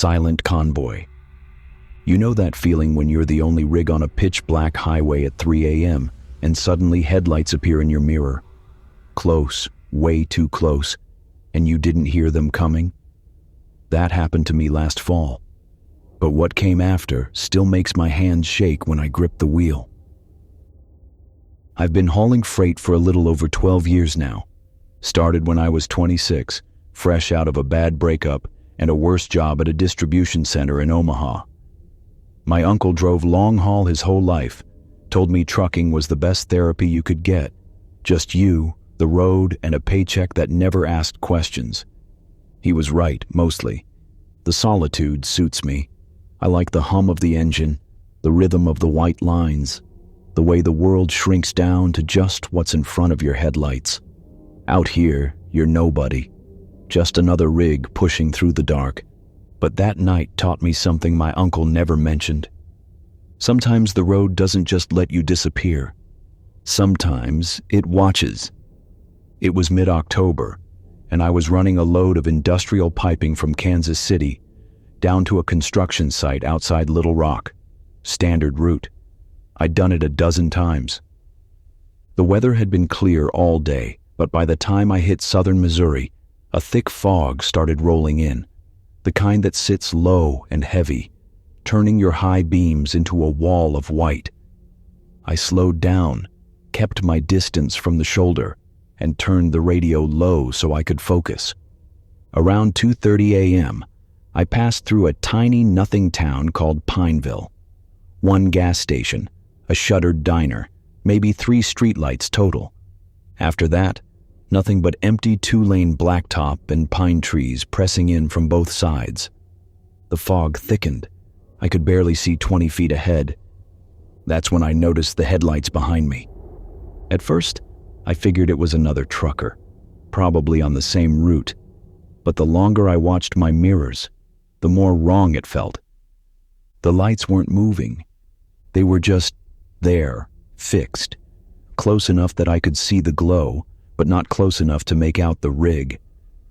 Silent convoy. You know that feeling when you're the only rig on a pitch-black highway at 3 a.m. and suddenly headlights appear in your mirror. Close, way too close, and you didn't hear them coming? That happened to me last fall. But what came after still makes my hands shake when I grip the wheel. I've been hauling freight for a little over 12 years now. Started when I was 26, fresh out of a bad breakup and a worse job at a distribution center in Omaha. My uncle drove long haul his whole life, told me trucking was the best therapy you could get. Just you, the road, and a paycheck that never asked questions. He was right, mostly. The solitude suits me. I like the hum of the engine, the rhythm of the white lines, the way the world shrinks down to just what's in front of your headlights. Out here, you're nobody. Just another rig pushing through the dark. But that night taught me something my uncle never mentioned. Sometimes the road doesn't just let you disappear. Sometimes it watches. It was mid-October, and I was running a load of industrial piping from Kansas City down to a construction site outside Little Rock. Standard route. I'd done it a dozen times. The weather had been clear all day, but by the time I hit southern Missouri, a thick fog started rolling in, the kind that sits low and heavy, turning your high beams into a wall of white. I slowed down, kept my distance from the shoulder, and turned the radio low so I could focus. Around 2:30 a.m., I passed through a tiny nothing town called Pineville. One gas station, a shuttered diner, maybe 3 streetlights total. After that, nothing but empty 2-lane blacktop and pine trees pressing in from both sides. The fog thickened. I could barely see 20 feet ahead. That's when I noticed the headlights behind me. At first, I figured it was another trucker, probably on the same route. But the longer I watched my mirrors, the more wrong it felt. The lights weren't moving. They were just there, fixed, close enough that I could see the glow, but not close enough to make out the rig.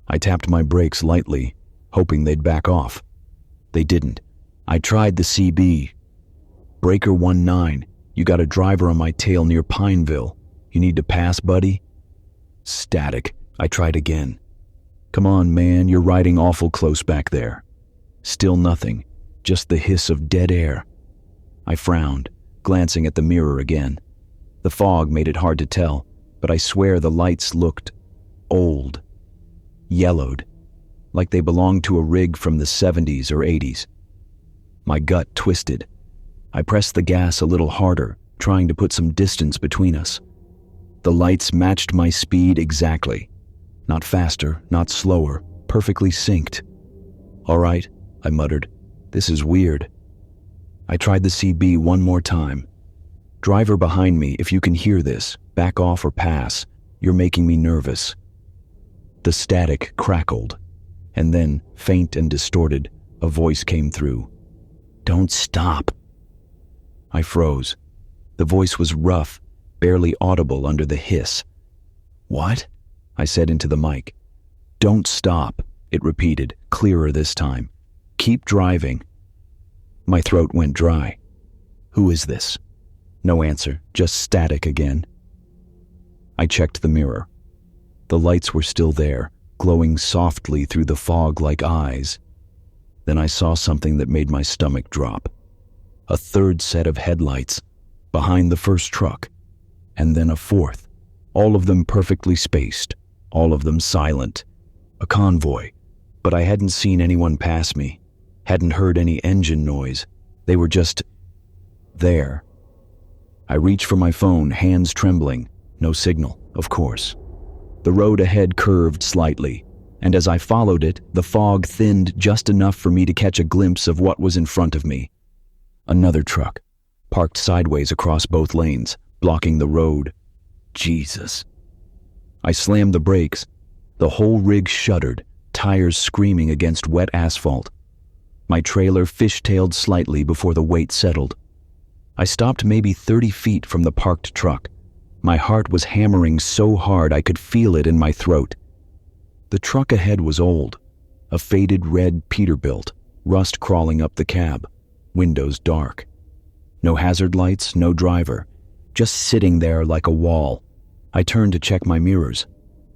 I tapped my brakes lightly, hoping they'd back off. They didn't. I tried the CB. Breaker 19, you got a driver on my tail near Pineville. You need to pass, buddy? Static. I tried again. Come on, man, you're riding awful close back there. Still nothing, just the hiss of dead air. I frowned, glancing at the mirror again. The fog made it hard to tell, but I swear the lights looked old, yellowed, like they belonged to a rig from the 70s or 80s. My gut twisted. I pressed the gas a little harder, trying to put some distance between us. The lights matched my speed exactly. Not faster, not slower, perfectly synced. All right, I muttered. This is weird. I tried the CB one more time. Driver behind me, if you can hear this, back off or pass. You're making me nervous. The static crackled, and then, faint and distorted, a voice came through. Don't stop. I froze. The voice was rough, barely audible under the hiss. What? I said into the mic. Don't stop, it repeated, clearer this time. Keep driving. My throat went dry. Who is this? No answer, just static again. I checked the mirror. The lights were still there, glowing softly through the fog like eyes. Then I saw something that made my stomach drop. A third set of headlights, behind the first truck, and then a fourth, all of them perfectly spaced, all of them silent. A convoy, but I hadn't seen anyone pass me, hadn't heard any engine noise. They were just there. I reached for my phone, hands trembling. No signal, of course. The road ahead curved slightly, and as I followed it, the fog thinned just enough for me to catch a glimpse of what was in front of me. Another truck, parked sideways across both lanes, blocking the road. Jesus. I slammed the brakes. The whole rig shuddered, tires screaming against wet asphalt. My trailer fishtailed slightly before the weight settled. I stopped maybe 30 feet from the parked truck. My heart was hammering so hard I could feel it in my throat. The truck ahead was old, a faded red Peterbilt, rust crawling up the cab, windows dark. No hazard lights, no driver, just sitting there like a wall. I turned to check my mirrors.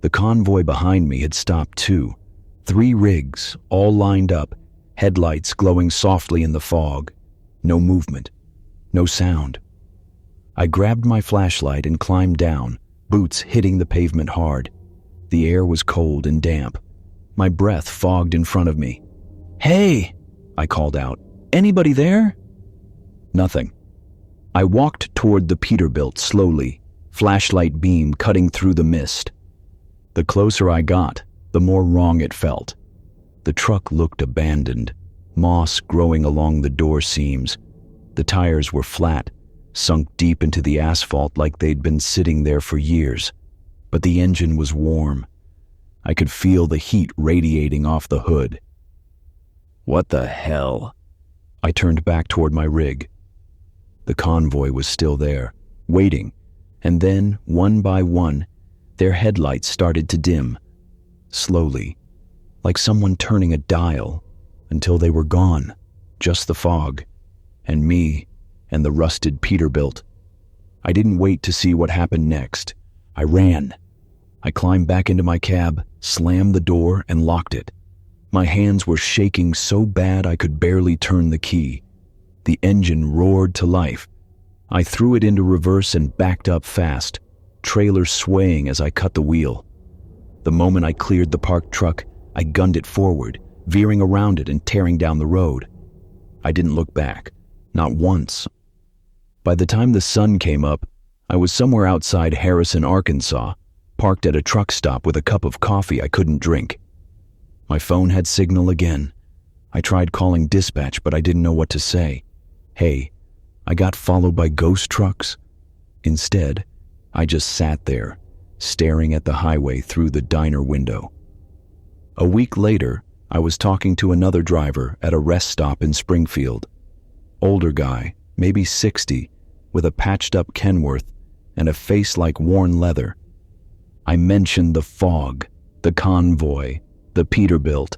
The convoy behind me had stopped too. 3 rigs, all lined up, headlights glowing softly in the fog. No movement, no sound. I grabbed my flashlight and climbed down, boots hitting the pavement hard. The air was cold and damp. My breath fogged in front of me. "Hey!" I called out. "Anybody there?" Nothing. I walked toward the Peterbilt slowly, flashlight beam cutting through the mist. The closer I got, the more wrong it felt. The truck looked abandoned, moss growing along the door seams. The tires were flat, sunk deep into the asphalt like they'd been sitting there for years. But the engine was warm. I could feel the heat radiating off the hood. What the hell? I turned back toward my rig. The convoy was still there, waiting, and then, one by one, their headlights started to dim, slowly, like someone turning a dial, until they were gone, just the fog, and me, and the rusted Peterbilt. I didn't wait to see what happened next. I ran. I climbed back into my cab, slammed the door, and locked it. My hands were shaking so bad I could barely turn the key. The engine roared to life. I threw it into reverse and backed up fast, trailer swaying as I cut the wheel. The moment I cleared the parked truck, I gunned it forward, veering around it and tearing down the road. I didn't look back, not once. By the time the sun came up, I was somewhere outside Harrison, Arkansas, parked at a truck stop with a cup of coffee I couldn't drink. My phone had signal again. I tried calling dispatch, but I didn't know what to say. Hey, I got followed by ghost trucks. Instead, I just sat there, staring at the highway through the diner window. A week later, I was talking to another driver at a rest stop in Springfield. Older guy, maybe 60, with a patched-up Kenworth and a face like worn leather. I mentioned the fog, the convoy, the Peterbilt.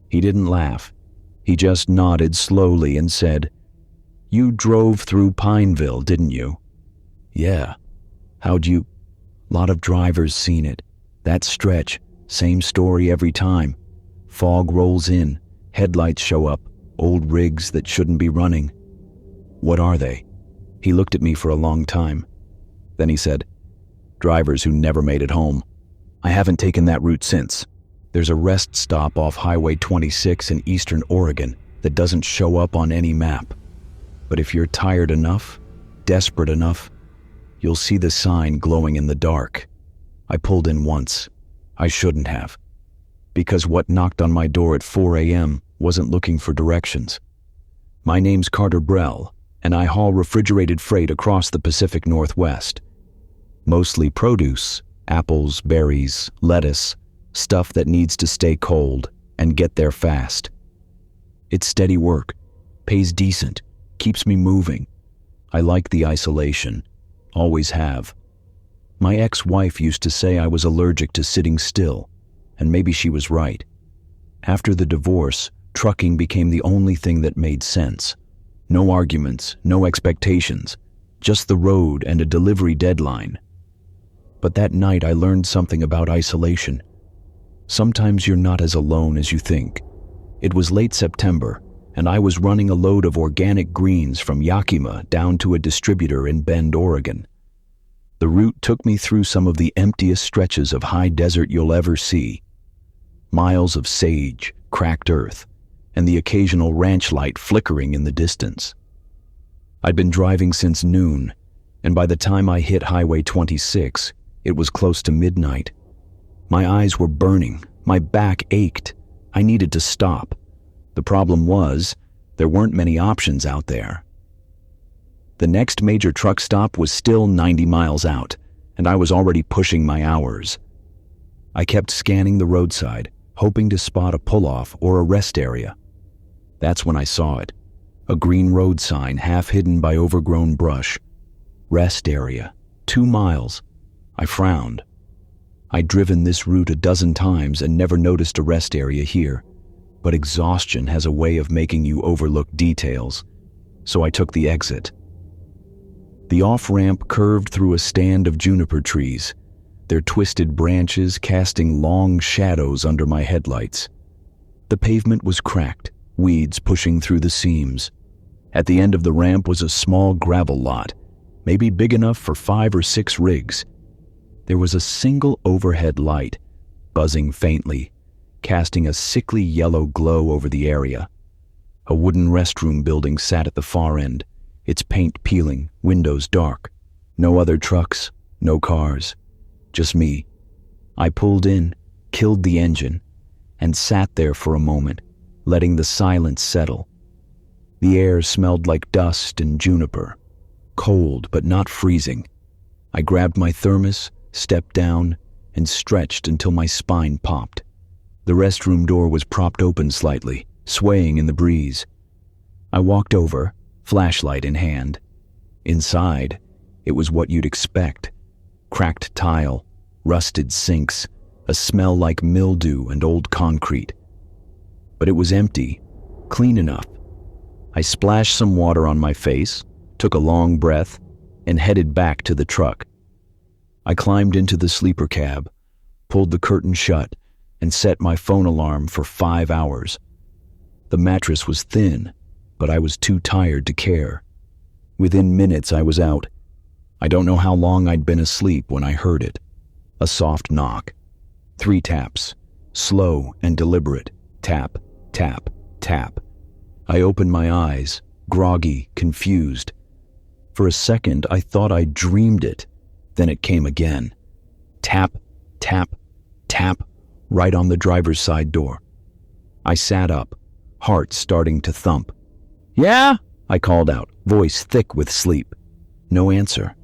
He didn't laugh. He just nodded slowly and said, "You drove through Pineville, didn't you?" "Yeah." "How'd you—" "Lot of drivers seen it. That stretch, same story every time. Fog rolls in, headlights show up, old rigs that shouldn't be running." "What are they?" He looked at me for a long time. Then he said, "Drivers who never made it home. I haven't taken that route since. There's a rest stop off Highway 26 in eastern Oregon that doesn't show up on any map. But if you're tired enough, desperate enough, you'll see the sign glowing in the dark." I pulled in once. I shouldn't have. Because what knocked on my door at 4 a.m. wasn't looking for directions. My name's Carter Brell, and I haul refrigerated freight across the Pacific Northwest. Mostly produce, apples, berries, lettuce, stuff that needs to stay cold and get there fast. It's steady work, pays decent, keeps me moving. I like the isolation, always have. My ex-wife used to say I was allergic to sitting still, and maybe she was right. After the divorce, trucking became the only thing that made sense. No arguments, no expectations, just the road and a delivery deadline. But that night I learned something about isolation. Sometimes you're not as alone as you think. It was late September, and I was running a load of organic greens from Yakima down to a distributor in Bend, Oregon. The route took me through some of the emptiest stretches of high desert you'll ever see. Miles of sage, cracked earth, and the occasional ranch light flickering in the distance. I'd been driving since noon, and by the time I hit Highway 26, it was close to midnight. My eyes were burning, my back ached. I needed to stop. The problem was, there weren't many options out there. The next major truck stop was still 90 miles out, and I was already pushing my hours. I kept scanning the roadside, hoping to spot a pull-off or a rest area. That's when I saw it, a green road sign half hidden by overgrown brush. Rest area, 2 miles. I frowned. I'd driven this route a dozen times and never noticed a rest area here. but exhaustion has a way of making you overlook details, so I took the exit. The off-ramp curved through a stand of juniper trees, their twisted branches casting long shadows under my headlights. The pavement was cracked, weeds pushing through the seams. At the end of the ramp was a small gravel lot, maybe big enough for 5 or 6 rigs. There was a single overhead light, buzzing faintly, casting a sickly yellow glow over the area. A wooden restroom building sat at the far end, its paint peeling, windows dark. No other trucks, no cars, just me. I pulled in, killed the engine, and sat there for a moment, letting the silence settle. The air smelled like dust and juniper, cold but not freezing. I grabbed my thermos, stepped down, and stretched until my spine popped. The restroom door was propped open slightly, swaying in the breeze. I walked over, flashlight in hand. Inside, it was what you'd expect. Cracked tile, rusted sinks, a smell like mildew and old concrete. But it was empty, clean enough. I splashed some water on my face, took a long breath, and headed back to the truck. I climbed into the sleeper cab, pulled the curtain shut, and set my phone alarm for 5 hours. The mattress was thin, but I was too tired to care. Within minutes I was out. I don't know how long I'd been asleep when I heard it. A soft knock. 3 taps, slow and deliberate. Tap, tap, tap. I opened my eyes, groggy, confused. For a second I thought I dreamed it. Then it came again. Tap, tap, tap, right on the driver's side door. I sat up, heart starting to thump. "Yeah?" I called out, voice thick with sleep. No answer.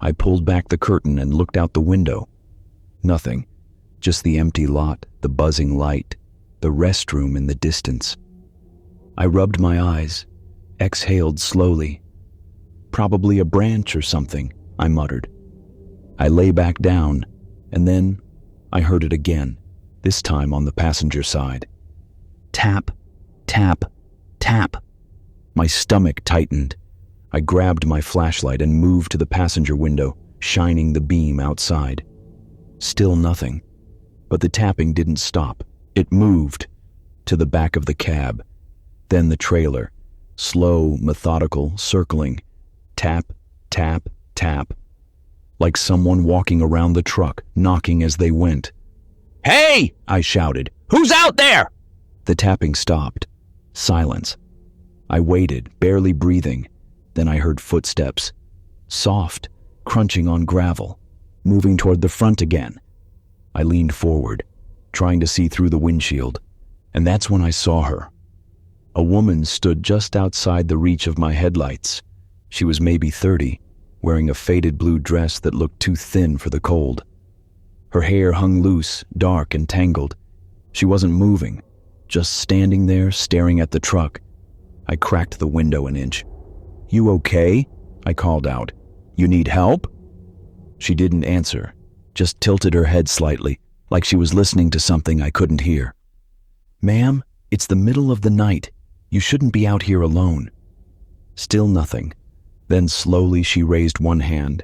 I pulled back the curtain and looked out the window. Nothing, just the empty lot, the buzzing light, the restroom in the distance. I rubbed my eyes, exhaled slowly. "Probably a branch or something," I muttered. I lay back down, and then I heard it again, this time on the passenger side. Tap, tap, tap. My stomach tightened. I grabbed my flashlight and moved to the passenger window, shining the beam outside. Still nothing. But the tapping didn't stop. It moved to the back of the cab, then the trailer, slow, methodical, circling. Tap, tap, tap. Like someone walking around the truck, knocking as they went. "Hey!" I shouted. "Who's out there?" The tapping stopped. Silence. I waited, barely breathing. Then I heard footsteps. Soft, crunching on gravel, moving toward the front again. I leaned forward, trying to see through the windshield, and that's when I saw her. A woman stood just outside the reach of my headlights. She was maybe 30, wearing a faded blue dress that looked too thin for the cold. Her hair hung loose, dark and tangled. She wasn't moving, just standing there staring at the truck. I cracked the window an inch. "You okay?" I called out. "You need help?" She didn't answer, just tilted her head slightly, like she was listening to something I couldn't hear. "Ma'am, it's the middle of the night. You shouldn't be out here alone." Still nothing. Then slowly she raised one hand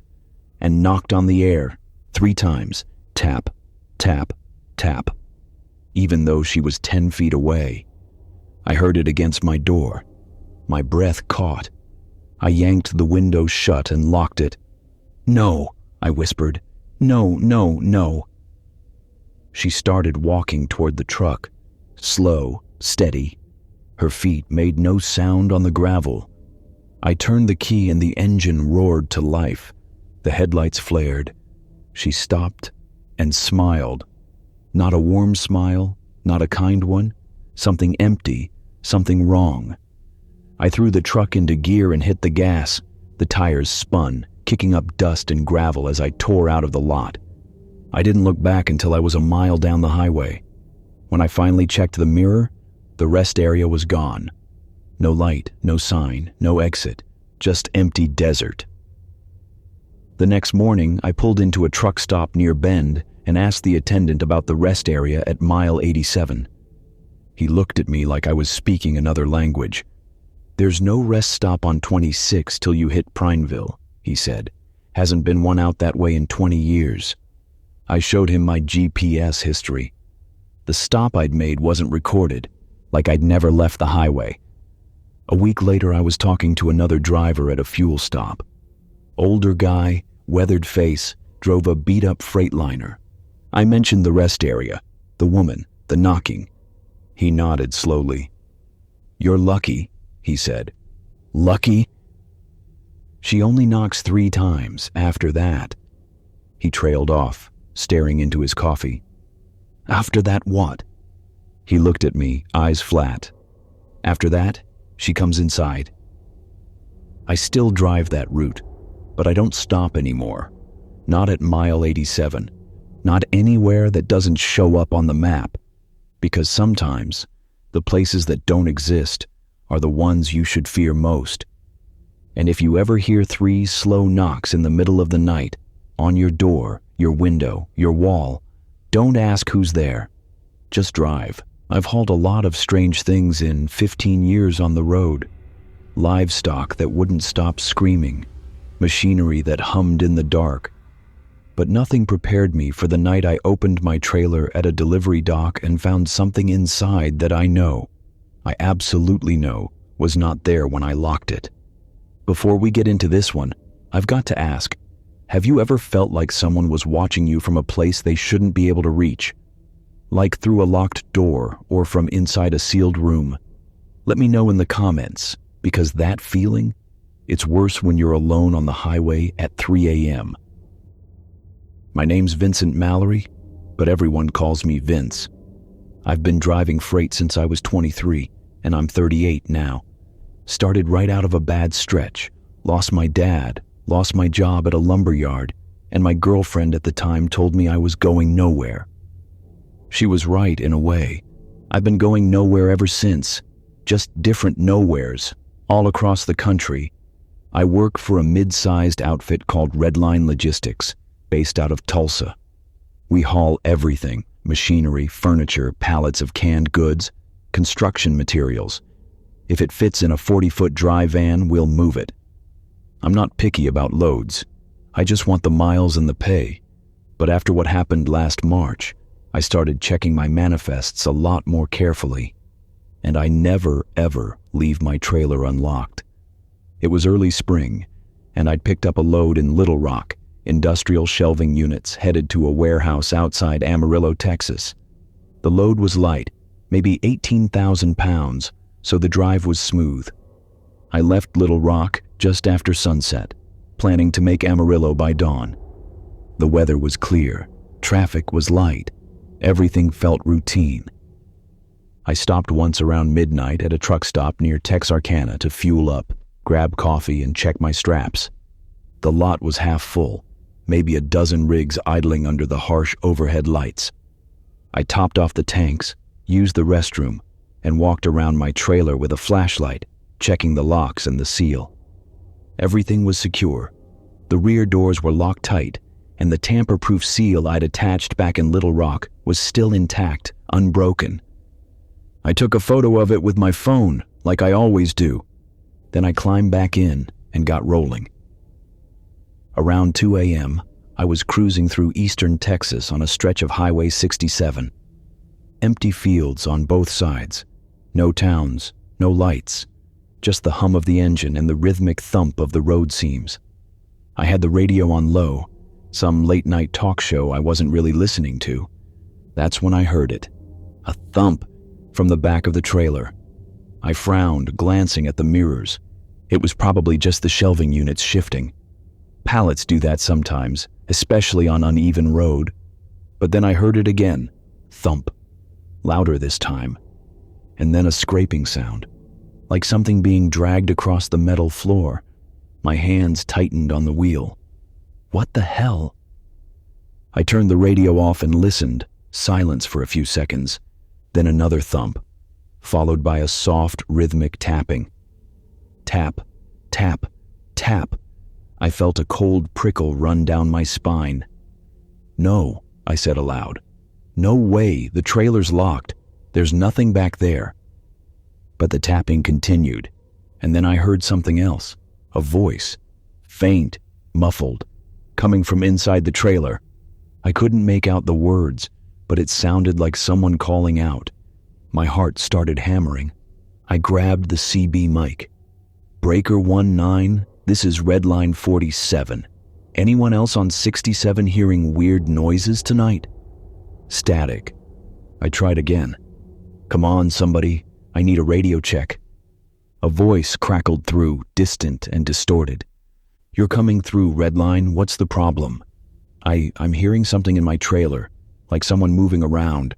and knocked on the air 3 times. Tap, tap, tap. Even though she was 10 feet away. I heard it against my door. My breath caught. I yanked the window shut and locked it. "No," I whispered. "No, no, no." She started walking toward the truck. Slow, steady. Her feet made no sound on the gravel. I turned the key and the engine roared to life. The headlights flared. She stopped and smiled. Not a warm smile, not a kind one. Something empty, something wrong. I threw the truck into gear and hit the gas. The tires spun, kicking up dust and gravel as I tore out of the lot. I didn't look back until I was a mile down the highway. When I finally checked the mirror, the rest area was gone. No light, no sign, no exit, just empty desert. The next morning, I pulled into a truck stop near Bend and asked the attendant about the rest area at mile 87. He looked at me like I was speaking another language. "There's no rest stop on 26 till you hit Prineville," he said. "Hasn't been one out that way in 20 years. I showed him my GPS history. The stop I'd made wasn't recorded, like I'd never left the highway. A week later, I was talking to another driver at a fuel stop. Older guy, weathered face, drove a beat-up Freightliner. I mentioned the rest area, the woman, the knocking. He nodded slowly. "You're lucky," he said. "Lucky? She only knocks 3 times after that." He trailed off, staring into his coffee. "After that what?" He looked at me, eyes flat. "After that, she comes inside." I still drive that route, but I don't stop anymore. Not at mile 87. Not anywhere that doesn't show up on the map. Because sometimes, the places that don't exist are the ones you should fear most. And if you ever hear 3 slow knocks in the middle of the night, on your door, your window, your wall, don't ask who's there. Just drive. I've hauled a lot of strange things in 15 years on the road. Livestock that wouldn't stop screaming. Machinery that hummed in the dark. But nothing prepared me for the night I opened my trailer at a delivery dock and found something inside that I absolutely know, was not there when I locked it. Before we get into this one, I've got to ask, have you ever felt like someone was watching you from a place they shouldn't be able to reach? Like through a locked door or from inside a sealed room? Let me know in the comments, because that feeling, it's worse when you're alone on the highway at 3 a.m. My name's Vincent Mallory, but everyone calls me Vince. I've been driving freight since I was 23, and I'm 38 now. Started right out of a bad stretch, lost my dad, lost my job at a lumber yard, and my girlfriend at the time told me I was going nowhere. She was right in a way. I've been going nowhere ever since, just different nowheres, all across the country. I work for a mid-sized outfit called Redline Logistics, based out of Tulsa. We haul everything: machinery, furniture, pallets of canned goods, construction materials. If it fits in a 40-foot dry van, we'll move it. I'm not picky about loads. I just want the miles and the pay. But after what happened last March, I started checking my manifests a lot more carefully. And I never, ever leave my trailer unlocked. It was early spring, and I'd picked up a load in Little Rock, industrial shelving units headed to a warehouse outside Amarillo, Texas. The load was light, maybe 18,000 pounds, so the drive was smooth. I left Little Rock just after sunset, planning to make Amarillo by dawn. The weather was clear, traffic was light, everything felt routine. I stopped once around midnight at a truck stop near Texarkana to fuel up, grab coffee, and check my straps. The lot was half full, maybe a dozen rigs idling under the harsh overhead lights. I topped off the tanks, used the restroom, and walked around my trailer with a flashlight, checking the locks and the seal. Everything was secure. The rear doors were locked tight, and the tamper-proof seal I'd attached back in Little Rock was still intact, unbroken. I took a photo of it with my phone, like I always do. Then I climbed back in and got rolling. Around 2 a.m., I was cruising through eastern Texas on a stretch of Highway 67. Empty fields on both sides. No towns, no lights. Just the hum of the engine and the rhythmic thump of the road seams. I had the radio on low, some late-night talk show I wasn't really listening to. That's when I heard it. A thump from the back of the trailer. I frowned, glancing at the mirrors. It was probably just the shelving units shifting. Pallets do that sometimes, especially on uneven road. But then I heard it again. Thump. Louder this time. And then a scraping sound, like something being dragged across the metal floor. My hands tightened on the wheel. What the hell? I turned the radio off and listened, silence for a few seconds. Then another thump, followed by a soft, rhythmic tapping. Tap, tap, tap. I felt a cold prickle run down my spine. "No," I said aloud. "No way, the trailer's locked. There's nothing back there. But the tapping continued, and then I heard something else. A voice, faint, muffled, coming from inside the trailer. I couldn't make out the words, but it sounded like someone calling out. My heart started hammering. I grabbed the CB mic. Breaker 19, this is Redline 47. Anyone else on 67 hearing weird noises tonight? Static. I tried again. Come on, somebody. I need a radio check. A voice crackled through, distant and distorted. You're coming through, Redline. What's the problem? I'm hearing something in my trailer, like someone moving around.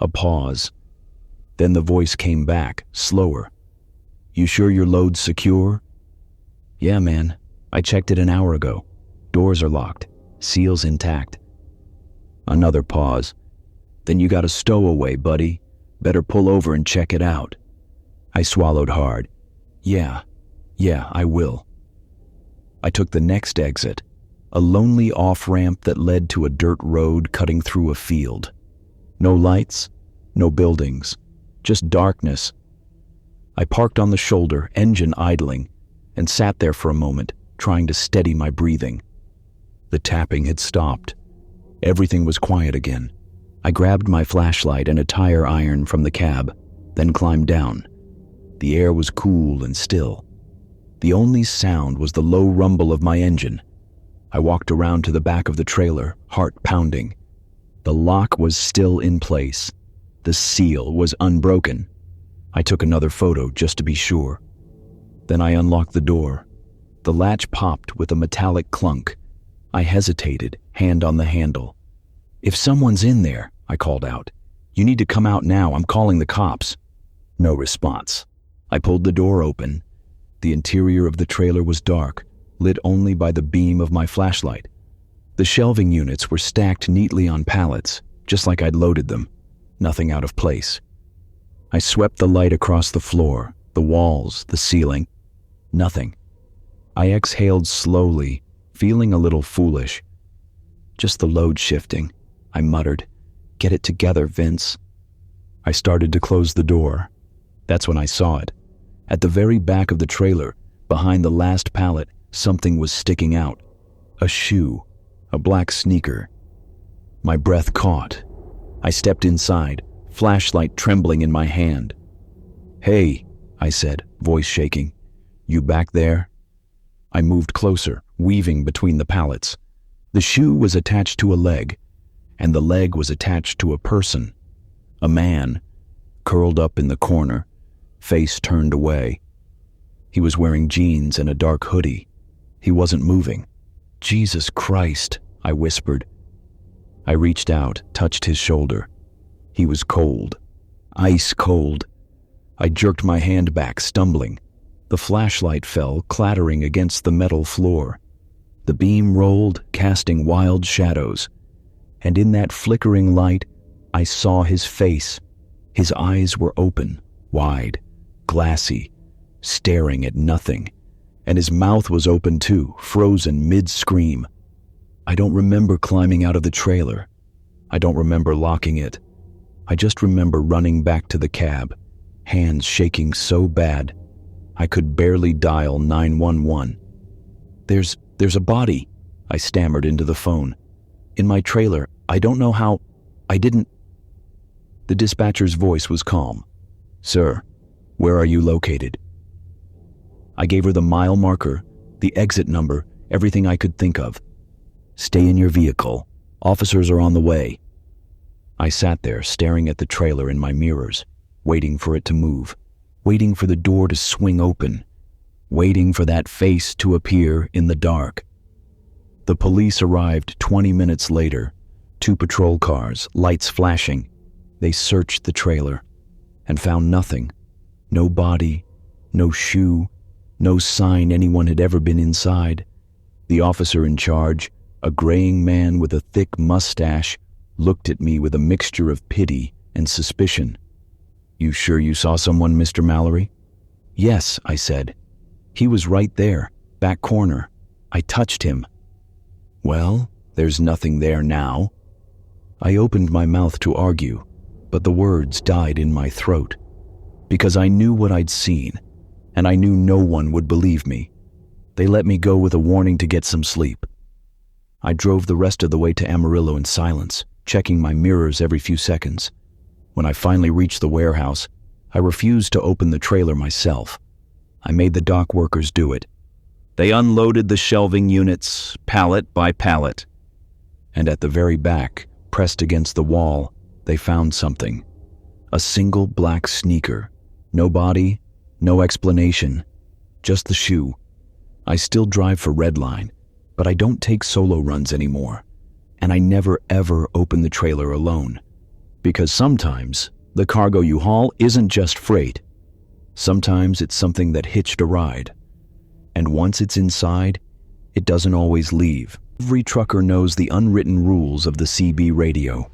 A pause. Then the voice came back, slower. You sure your load's secure? Yeah, man. I checked it an hour ago. Doors are locked. Seals intact. Another pause. Then you got a stowaway, buddy. Better pull over and check it out. I swallowed hard. Yeah, I will. I took the next exit, a lonely off-ramp that led to a dirt road cutting through a field. No lights, no buildings, just darkness. I parked on the shoulder, engine idling, and sat there for a moment, trying to steady my breathing. The tapping had stopped. Everything was quiet again. I grabbed my flashlight and a tire iron from the cab, then climbed down. The air was cool and still. The only sound was the low rumble of my engine. I walked around to the back of the trailer, heart pounding. The lock was still in place. The seal was unbroken. I took another photo just to be sure. Then I unlocked the door. The latch popped with a metallic clunk. I hesitated, hand on the handle. If someone's in there, I called out. You need to come out now. I'm calling the cops. No response. I pulled the door open. The interior of the trailer was dark, lit only by the beam of my flashlight. The shelving units were stacked neatly on pallets, just like I'd loaded them. Nothing out of place. I swept the light across the floor, the walls, the ceiling. Nothing. I exhaled slowly, feeling a little foolish. Just the load shifting, I muttered. Get it together, Vince. I started to close the door. That's when I saw it. At the very back of the trailer, behind the last pallet, something was sticking out. A shoe, a black sneaker. My breath caught. I stepped inside, flashlight trembling in my hand. Hey, I said, voice shaking. You back there? I moved closer, weaving between the pallets. The shoe was attached to a leg, and the leg was attached to a person. A man, curled up in the corner, face turned away. He was wearing jeans and a dark hoodie. He wasn't moving. Jesus Christ, I whispered. I reached out, touched his shoulder. He was cold, ice cold. I jerked my hand back, stumbling. The flashlight fell, clattering against the metal floor. The beam rolled, casting wild shadows. And in that flickering light, I saw his face. His eyes were open, wide, glassy, staring at nothing. And his mouth was open too, frozen mid-scream. I don't remember climbing out of the trailer. I don't remember locking it. I just remember running back to the cab, hands shaking so bad, I could barely dial 911. There's a body, I stammered into the phone. In my trailer, I don't know how, I didn't. The dispatcher's voice was calm. Sir, where are you located? I gave her the mile marker, the exit number, everything I could think of. Stay in your vehicle. Officers are on the way. I sat there staring at the trailer in my mirrors, waiting for it to move, waiting for the door to swing open, waiting for that face to appear in the dark. The police arrived 20 minutes later, 2 patrol cars, lights flashing. They searched the trailer and found nothing. No body, no shoe, no sign anyone had ever been inside. The officer in charge, a graying man with a thick mustache, looked at me with a mixture of pity and suspicion. You sure you saw someone, Mr. Mallory? Yes, I said. He was right there, back corner. I touched him. Well, there's nothing there now. I opened my mouth to argue, but the words died in my throat. Because I knew what I'd seen, and I knew no one would believe me. They let me go with a warning to get some sleep. I drove the rest of the way to Amarillo in silence, checking my mirrors every few seconds. When I finally reached the warehouse, I refused to open the trailer myself. I made the dock workers do it. They unloaded the shelving units, pallet by pallet. And at the very back, pressed against the wall, they found something. A single black sneaker. No body, no explanation, just the shoe. I still drive for Redline, but I don't take solo runs anymore. And I never ever open the trailer alone. Because sometimes, the cargo you haul isn't just freight. Sometimes it's something that hitched a ride. And once it's inside, it doesn't always leave. Every trucker knows the unwritten rules of the CB radio.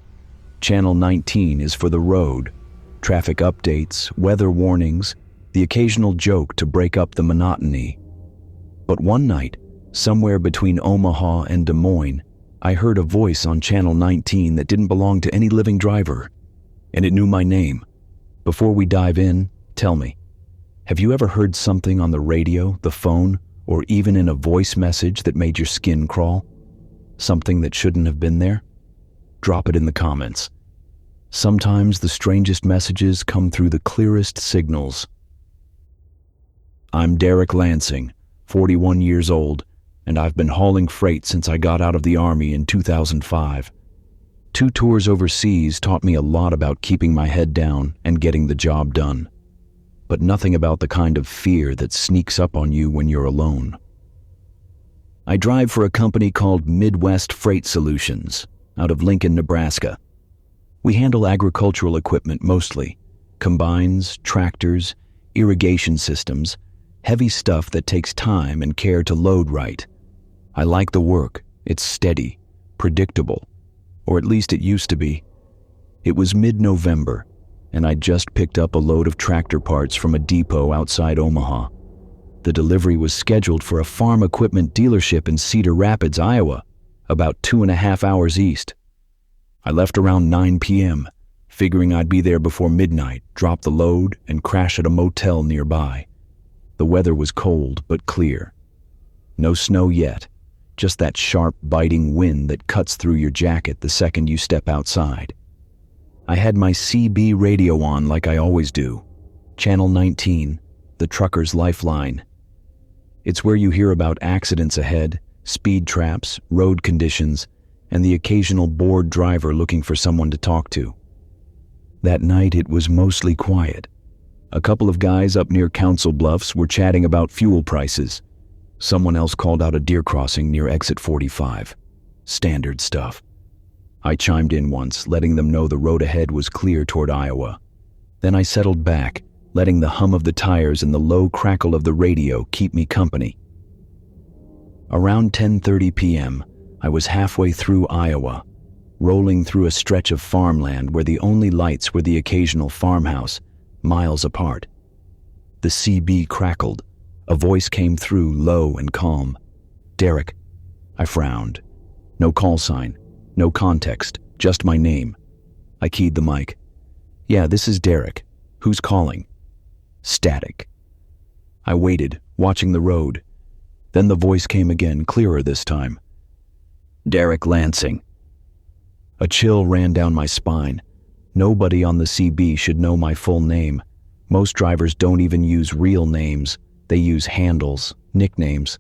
Channel 19 is for the road. Traffic updates, weather warnings, the occasional joke to break up the monotony. But one night, somewhere between Omaha and Des Moines, I heard a voice on Channel 19 that didn't belong to any living driver. And it knew my name. Before we dive in, tell me, have you ever heard something on the radio, the phone, or even in a voice message that made your skin crawl? Something that shouldn't have been there? Drop it in the comments. Sometimes the strangest messages come through the clearest signals. I'm Derek Lansing, 41 years old, and I've been hauling freight since I got out of the Army in 2005. 2 tours overseas taught me a lot about keeping my head down and getting the job done, but nothing about the kind of fear that sneaks up on you when you're alone. I drive for a company called Midwest Freight Solutions out of Lincoln, Nebraska. We handle agricultural equipment mostly, combines, tractors, irrigation systems, heavy stuff that takes time and care to load right. I like the work. It's steady, predictable, or at least it used to be. It was mid-November, and I just picked up a load of tractor parts from a depot outside Omaha. The delivery was scheduled for a farm equipment dealership in Cedar Rapids, Iowa, about 2.5 hours east. I left around 9 p.m., figuring I'd be there before midnight, drop the load, and crash at a motel nearby. The weather was cold but clear. No snow yet, just that sharp, biting wind that cuts through your jacket the second you step outside. I had my CB radio on like I always do. Channel 19, the trucker's lifeline. It's where you hear about accidents ahead, speed traps, road conditions, and the occasional bored driver looking for someone to talk to. That night it was mostly quiet. A couple of guys up near Council Bluffs were chatting about fuel prices. Someone else called out a deer crossing near exit 45. Standard stuff. I chimed in once, letting them know the road ahead was clear toward Iowa. Then I settled back, letting the hum of the tires and the low crackle of the radio keep me company. Around 10:30 p.m., I was halfway through Iowa, rolling through a stretch of farmland where the only lights were the occasional farmhouse, miles apart. The CB crackled. A voice came through, low and calm. "Derek." I frowned. No call sign, no context, just my name. I keyed the mic. "Yeah, this is Derek. Who's calling?" Static. I waited, watching the road. Then the voice came again, clearer this time. "Derek Lansing." A chill ran down my spine. Nobody on the CB should know my full name. Most drivers don't even use real names. They use handles, nicknames.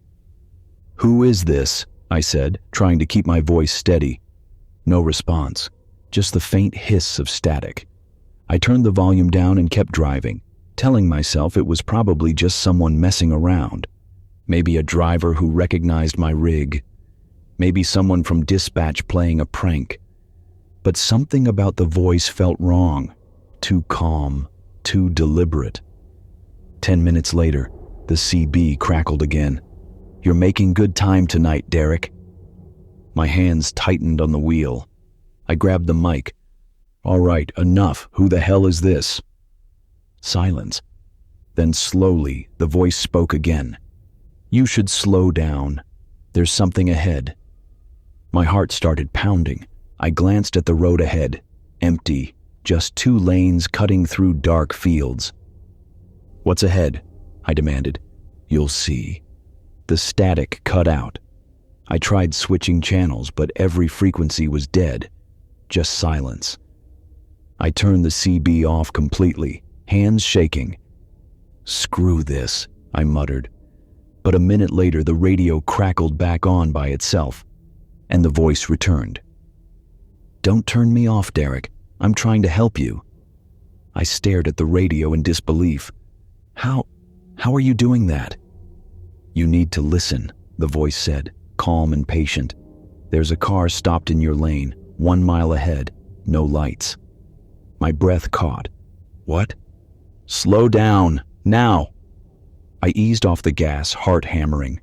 "Who is this?" I said, trying to keep my voice steady. No response, just the faint hiss of static. I turned the volume down and kept driving, telling myself it was probably just someone messing around. Maybe a driver who recognized my rig. Maybe someone from dispatch playing a prank. But something about the voice felt wrong. Too calm, too deliberate. 10 minutes later, the CB crackled again. "You're making good time tonight, Derek." My hands tightened on the wheel. I grabbed the mic. "All right, enough. Who the hell is this?" Silence. Then slowly, the voice spoke again. "You should slow down. There's something ahead." My heart started pounding. I glanced at the road ahead. Empty, just 2 lanes cutting through dark fields. "What's ahead?" I demanded. "You'll see." The static cut out. I tried switching channels, but every frequency was dead, just silence. I turned the CB off completely, hands shaking. "Screw this," I muttered. But a minute later, the radio crackled back on by itself, and the voice returned. "Don't turn me off, Derek. I'm trying to help you." I stared at the radio in disbelief. How are you doing that?" "You need to listen," the voice said, calm and patient. "There's a car stopped in your lane, 1 mile ahead, no lights." My breath caught. "What?" "Slow down, now!" I eased off the gas, heart hammering.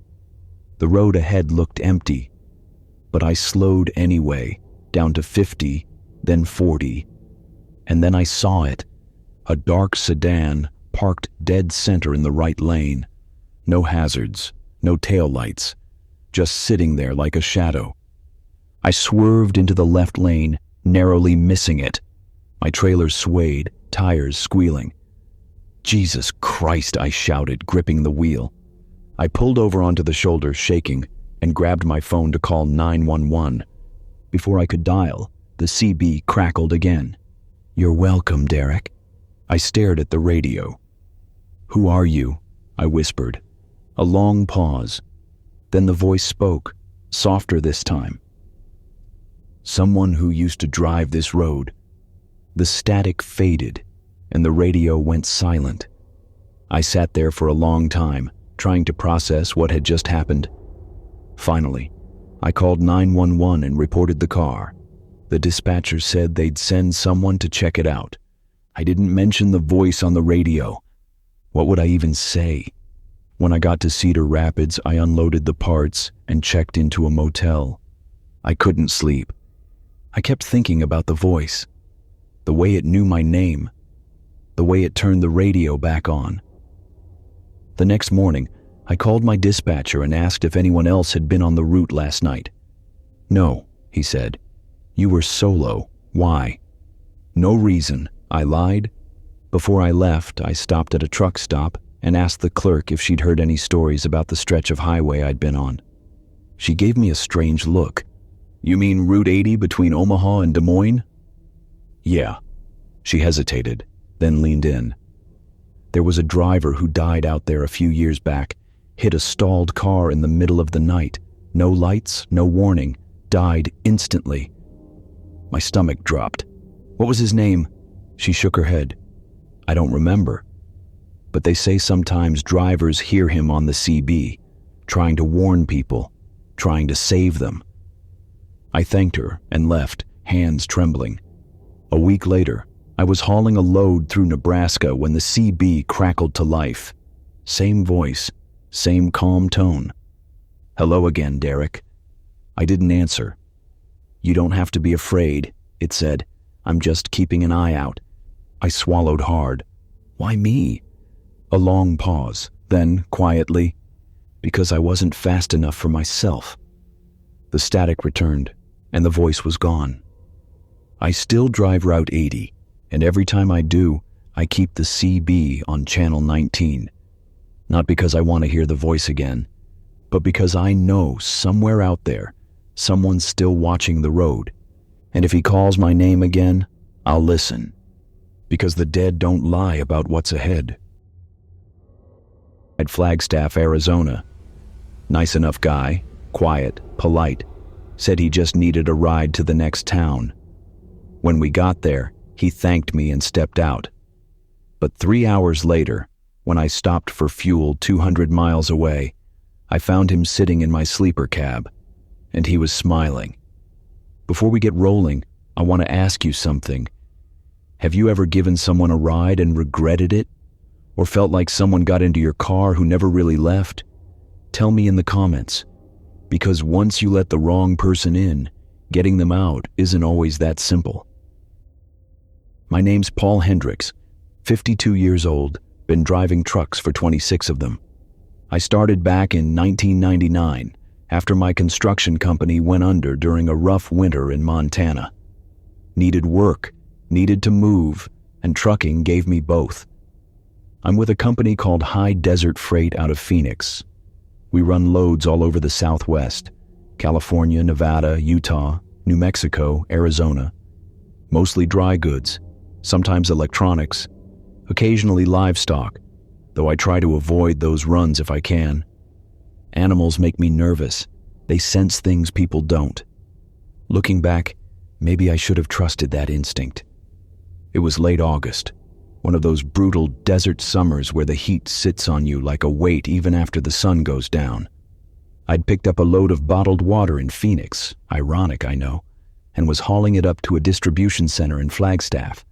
The road ahead looked empty, but I slowed anyway, down to 50, then 40. And then I saw it, a dark sedan parked dead center in the right lane. No hazards, no taillights, just sitting there like a shadow. I swerved into the left lane, narrowly missing it. My trailer swayed, tires squealing. "Jesus Christ," I shouted, gripping the wheel. I pulled over onto the shoulder, shaking, and grabbed my phone to call 911. Before I could dial, the CB crackled again. "You're welcome, Derek." I stared at the radio. "Who are you?" I whispered. A long pause. Then the voice spoke, softer this time. "Someone who used to drive this road." The static faded, and the radio went silent. I sat there for a long time, trying to process what had just happened. Finally, I called 911 and reported the car. The dispatcher said they'd send someone to check it out. I didn't mention the voice on the radio. What would I even say? When I got to Cedar Rapids, I unloaded the parts and checked into a motel. I couldn't sleep. I kept thinking about the voice, the way it knew my name, the way it turned the radio back on. The next morning, I called my dispatcher and asked if anyone else had been on the route last night. "No," he said. "You were solo. Why?" "No reason," I lied. Before I left, I stopped at a truck stop and asked the clerk if she'd heard any stories about the stretch of highway I'd been on. She gave me a strange look. "You mean Route 80 between Omaha and Des Moines?" "Yeah." She hesitated, then leaned in. "There was a driver who died out there a few years back, hit a stalled car in the middle of the night. No lights, no warning, died instantly." My stomach dropped. "What was his name?" She shook her head. "I don't remember. But they say sometimes drivers hear him on the CB, trying to warn people, trying to save them." I thanked her and left, hands trembling. A week later, I was hauling a load through Nebraska when the CB crackled to life. Same voice, same calm tone. "Hello again, Derek." I didn't answer. "You don't have to be afraid," it said. "I'm just keeping an eye out." I swallowed hard. "Why me?" A long pause, then, quietly, "Because I wasn't fast enough for myself." The static returned, and the voice was gone. I still drive Route 80, and every time I do, I keep the CB on Channel 19. Not because I want to hear the voice again, but because I know somewhere out there, someone's still watching the road. And if he calls my name again, I'll listen. Because the dead don't lie about what's ahead. At Flagstaff, Arizona. Nice enough guy, quiet, polite, said he just needed a ride to the next town. When we got there, he thanked me and stepped out. But 3 hours later, when I stopped for fuel 200 miles away, I found him sitting in my sleeper cab, and he was smiling. "Before we get rolling, I want to ask you something. Have you ever given someone a ride and regretted it? Or felt like someone got into your car who never really left? Tell me in the comments. Because once you let the wrong person in, getting them out isn't always that simple." My name's Paul Hendricks, 52 years old, been driving trucks for 26 of them. I started back in 1999, after my construction company went under during a rough winter in Montana. Needed work, Needed to move, and trucking gave me both. I'm with a company called High Desert Freight out of Phoenix. We run loads all over the Southwest: California, Nevada, Utah, New Mexico, Arizona. Mostly dry goods, sometimes electronics, occasionally livestock, though I try to avoid those runs if I can. Animals make me nervous. They sense things people don't. Looking back, maybe I should have trusted that instinct. It was late August, one of those brutal desert summers where the heat sits on you like a weight even after the sun goes down. I'd picked up a load of bottled water in Phoenix, ironic I know, and was hauling it up to a distribution center in Flagstaff.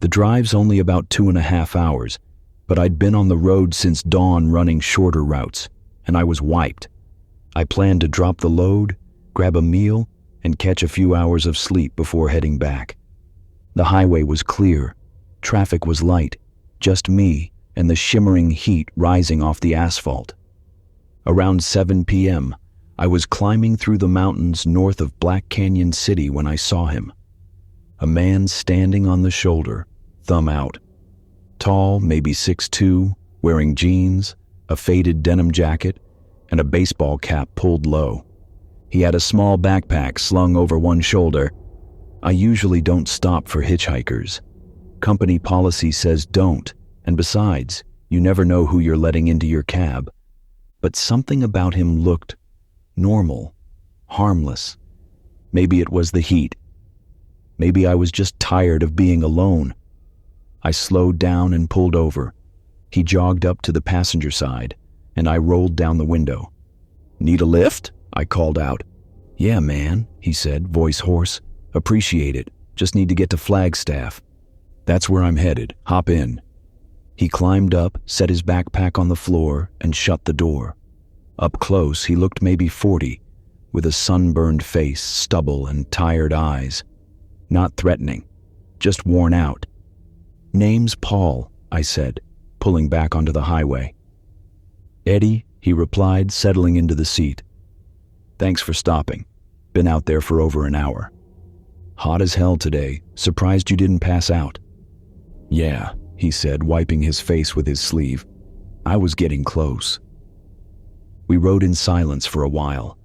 The drive's only about 2.5 hours, but I'd been on the road since dawn running shorter routes, and I was wiped. I planned to drop the load, grab a meal, and catch a few hours of sleep before heading back. The highway was clear. Traffic was light, just me and the shimmering heat rising off the asphalt. Around 7 p.m., I was climbing through the mountains north of Black Canyon City when I saw him. A man standing on the shoulder, thumb out. Tall, maybe 6'2", wearing jeans, a faded denim jacket, and a baseball cap pulled low. He had a small backpack slung over one shoulder. I usually don't stop for hitchhikers. Company policy says don't, and besides, you never know who you're letting into your cab. But something about him looked normal, harmless. Maybe it was the heat. Maybe I was just tired of being alone. I slowed down and pulled over. He jogged up to the passenger side, and I rolled down the window. "Need a lift?" I called out. "Yeah, man," he said, voice hoarse. "Appreciate it. Just need to get to Flagstaff." "That's where I'm headed. Hop in." He climbed up, set his backpack on the floor, and shut the door. Up close, he looked maybe 40, with a sunburned face, stubble, and tired eyes. Not threatening, just worn out. "Name's Paul," I said, pulling back onto the highway. "Eddie," he replied, settling into the seat. "Thanks for stopping. Been out there for over an hour." "Hot as hell today. Surprised you didn't pass out." "Yeah," he said, wiping his face with his sleeve. "I was getting close." We rode in silence for a while.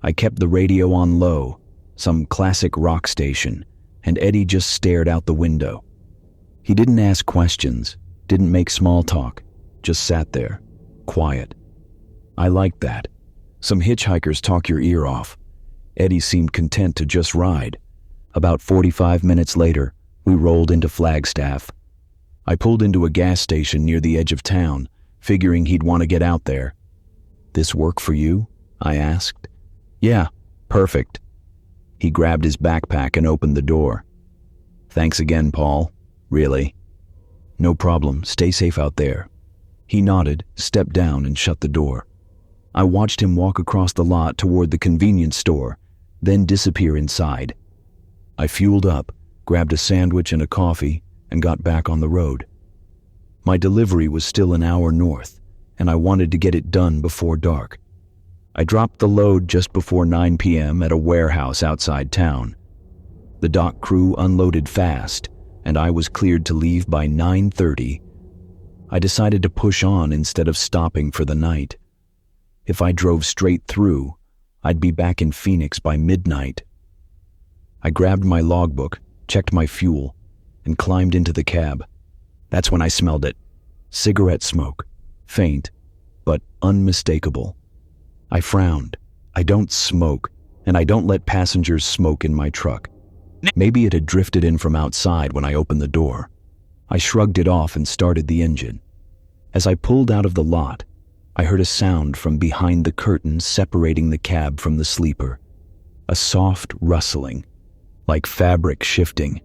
I kept the radio on low, some classic rock station, and Eddie just stared out the window. He didn't ask questions, didn't make small talk, just sat there, quiet. I liked that. Some hitchhikers talk your ear off. Eddie seemed content to just ride. About 45 minutes later, we rolled into Flagstaff. I pulled into a gas station near the edge of town, figuring he'd want to get out there. "This work for you?" I asked. "Yeah, perfect." He grabbed his backpack and opened the door. "Thanks again, Paul. Really." "No problem. Stay safe out there." He nodded, stepped down, and shut the door. I watched him walk across the lot toward the convenience store, then disappear inside. I fueled up, grabbed a sandwich and a coffee, and got back on the road. My delivery was still an hour north, and I wanted to get it done before dark. I dropped the load just before 9 p.m. at a warehouse outside town. The dock crew unloaded fast, and I was cleared to leave by 9:30. I decided to push on instead of stopping for the night. If I drove straight through, I'd be back in Phoenix by midnight. I grabbed my logbook, checked my fuel, and climbed into the cab. That's when I smelled it. Cigarette smoke. Faint, but unmistakable. I frowned. I don't smoke, and I don't let passengers smoke in my truck. Maybe it had drifted in from outside when I opened the door. I shrugged it off and started the engine. As I pulled out of the lot, I heard a sound from behind the curtain separating the cab from the sleeper. A soft rustling, like fabric shifting.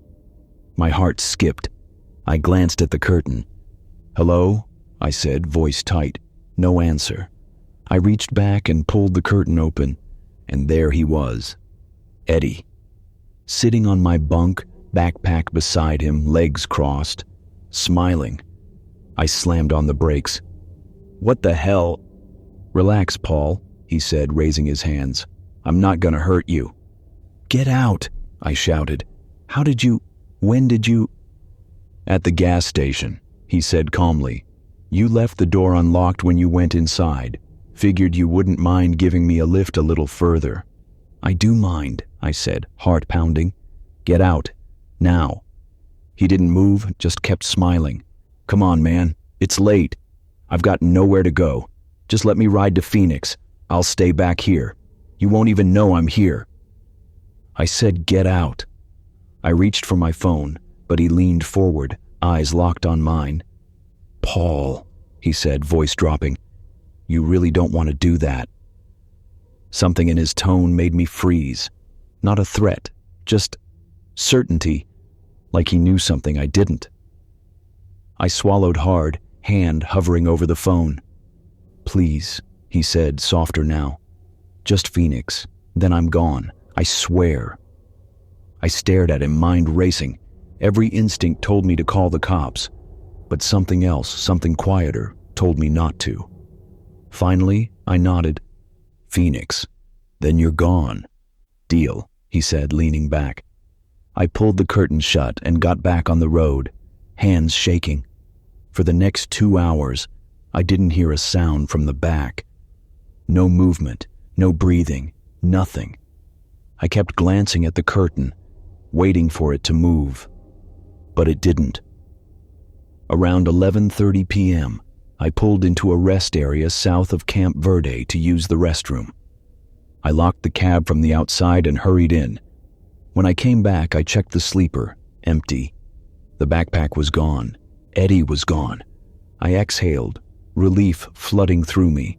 My heart skipped. I glanced at the curtain. "Hello?" I said, voice tight. No answer. I reached back and pulled the curtain open, and there he was. Eddie. Sitting on my bunk, backpack beside him, legs crossed, smiling. I slammed on the brakes. "What the hell?" "Relax, Paul," he said, raising his hands. "I'm not gonna hurt you." "Get out," I shouted. "How did you—" When did you—" "At the gas station," he said calmly. "You left the door unlocked when you went inside. Figured you wouldn't mind giving me a lift a little further." "I do mind," I said, heart pounding. "Get out. Now." He didn't move, just kept smiling. "Come on, man. It's late. I've got nowhere to go. Just let me ride to Phoenix. I'll stay back here. You won't even know I'm here." I said, "Get out." I reached for my phone, but he leaned forward, eyes locked on mine. "Paul," he said, voice dropping, "you really don't want to do that." Something in his tone made me freeze. Not a threat, just certainty, like he knew something I didn't. I swallowed hard, hand hovering over the phone. "Please," he said, softer now. "Just Phoenix, then I'm gone, I swear." I stared at him, mind racing. Every instinct told me to call the cops, but something else, something quieter, told me not to. Finally, I nodded. "Phoenix, then you're gone." "Deal," he said, leaning back. I pulled the curtain shut and got back on the road, hands shaking. For the next 2 hours, I didn't hear a sound from the back. No movement, no breathing, nothing. I kept glancing at the curtain, waiting for it to move. But it didn't. Around 11:30 p.m., I pulled into a rest area south of Camp Verde to use the restroom. I locked the cab from the outside and hurried in. When I came back, I checked the sleeper, empty. The backpack was gone. Eddie was gone. I exhaled, relief flooding through me.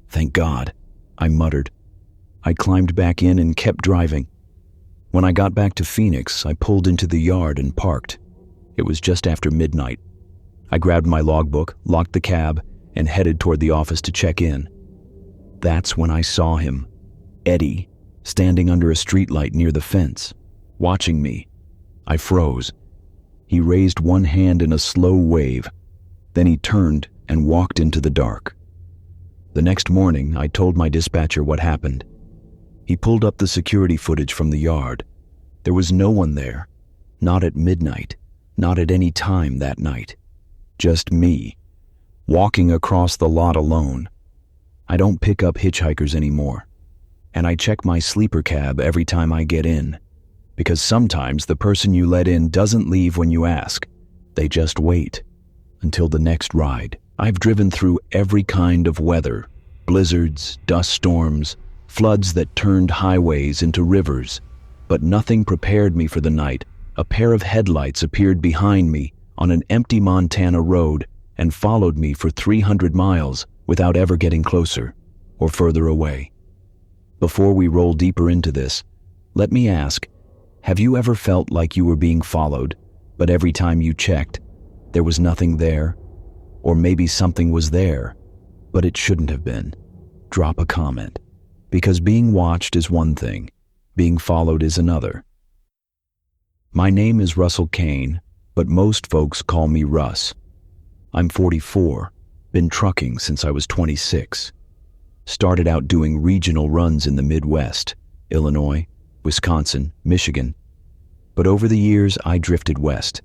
"Thank God," I muttered. I climbed back in and kept driving. When I got back to Phoenix, I pulled into the yard and parked. It was just after midnight. I grabbed my logbook, locked the cab, and headed toward the office to check in. That's when I saw him, Eddie, standing under a streetlight near the fence, watching me. I froze. He raised one hand in a slow wave. Then he turned and walked into the dark. The next morning, I told my dispatcher what happened. He pulled up the security footage from the yard. There was no one there. Not at midnight. Not at any time that night. Just me, walking across the lot alone. I don't pick up hitchhikers anymore. And I check my sleeper cab every time I get in. Because sometimes the person you let in doesn't leave when you ask. They just wait until the next ride. I've driven through every kind of weather. Blizzards, dust storms, floods that turned highways into rivers. But nothing prepared me for the night. A pair of headlights appeared behind me on an empty Montana road and followed me for 300 miles without ever getting closer or further away. Before we roll deeper into this, let me ask, have you ever felt like you were being followed, but every time you checked, there was nothing there? Or maybe something was there, but it shouldn't have been? Drop a comment, because being watched is one thing, being followed is another. My name is Russell Kane, but most folks call me Russ. I'm 44, been trucking since I was 26. Started out doing regional runs in the Midwest, Illinois, Wisconsin, Michigan. But over the years, I drifted west.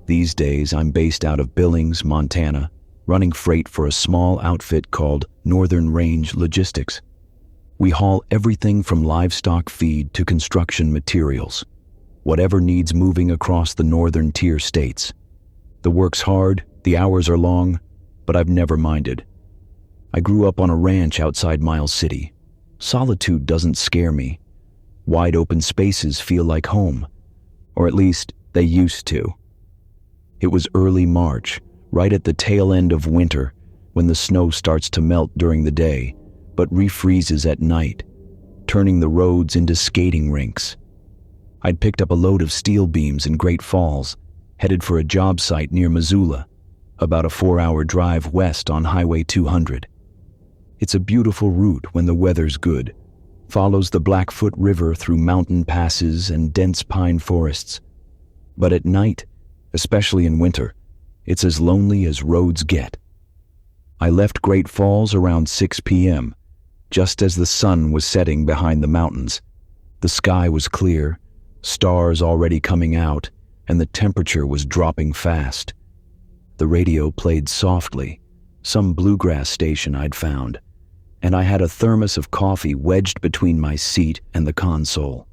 These days, I'm based out of Billings, Montana, running freight for a small outfit called Northern Range Logistics. We haul everything from livestock feed to construction materials, whatever needs moving across the northern tier states. The work's hard, the hours are long, but I've never minded. I grew up on a ranch outside Miles City. Solitude doesn't scare me. Wide open spaces feel like home, or at least they used to. It was early March, right at the tail end of winter, when the snow starts to melt during the day, but refreezes at night, turning the roads into skating rinks. I'd picked up a load of steel beams in Great Falls, headed for a job site near Missoula, about a 4-hour drive west on Highway 200. It's a beautiful route when the weather's good, follows the Blackfoot River through mountain passes and dense pine forests. But at night, especially in winter, it's as lonely as roads get. I left Great Falls around 6 p.m., just as the sun was setting behind the mountains. The sky was clear, stars already coming out, and the temperature was dropping fast. The radio played softly, some bluegrass station I'd found, and I had a thermos of coffee wedged between my seat and the console.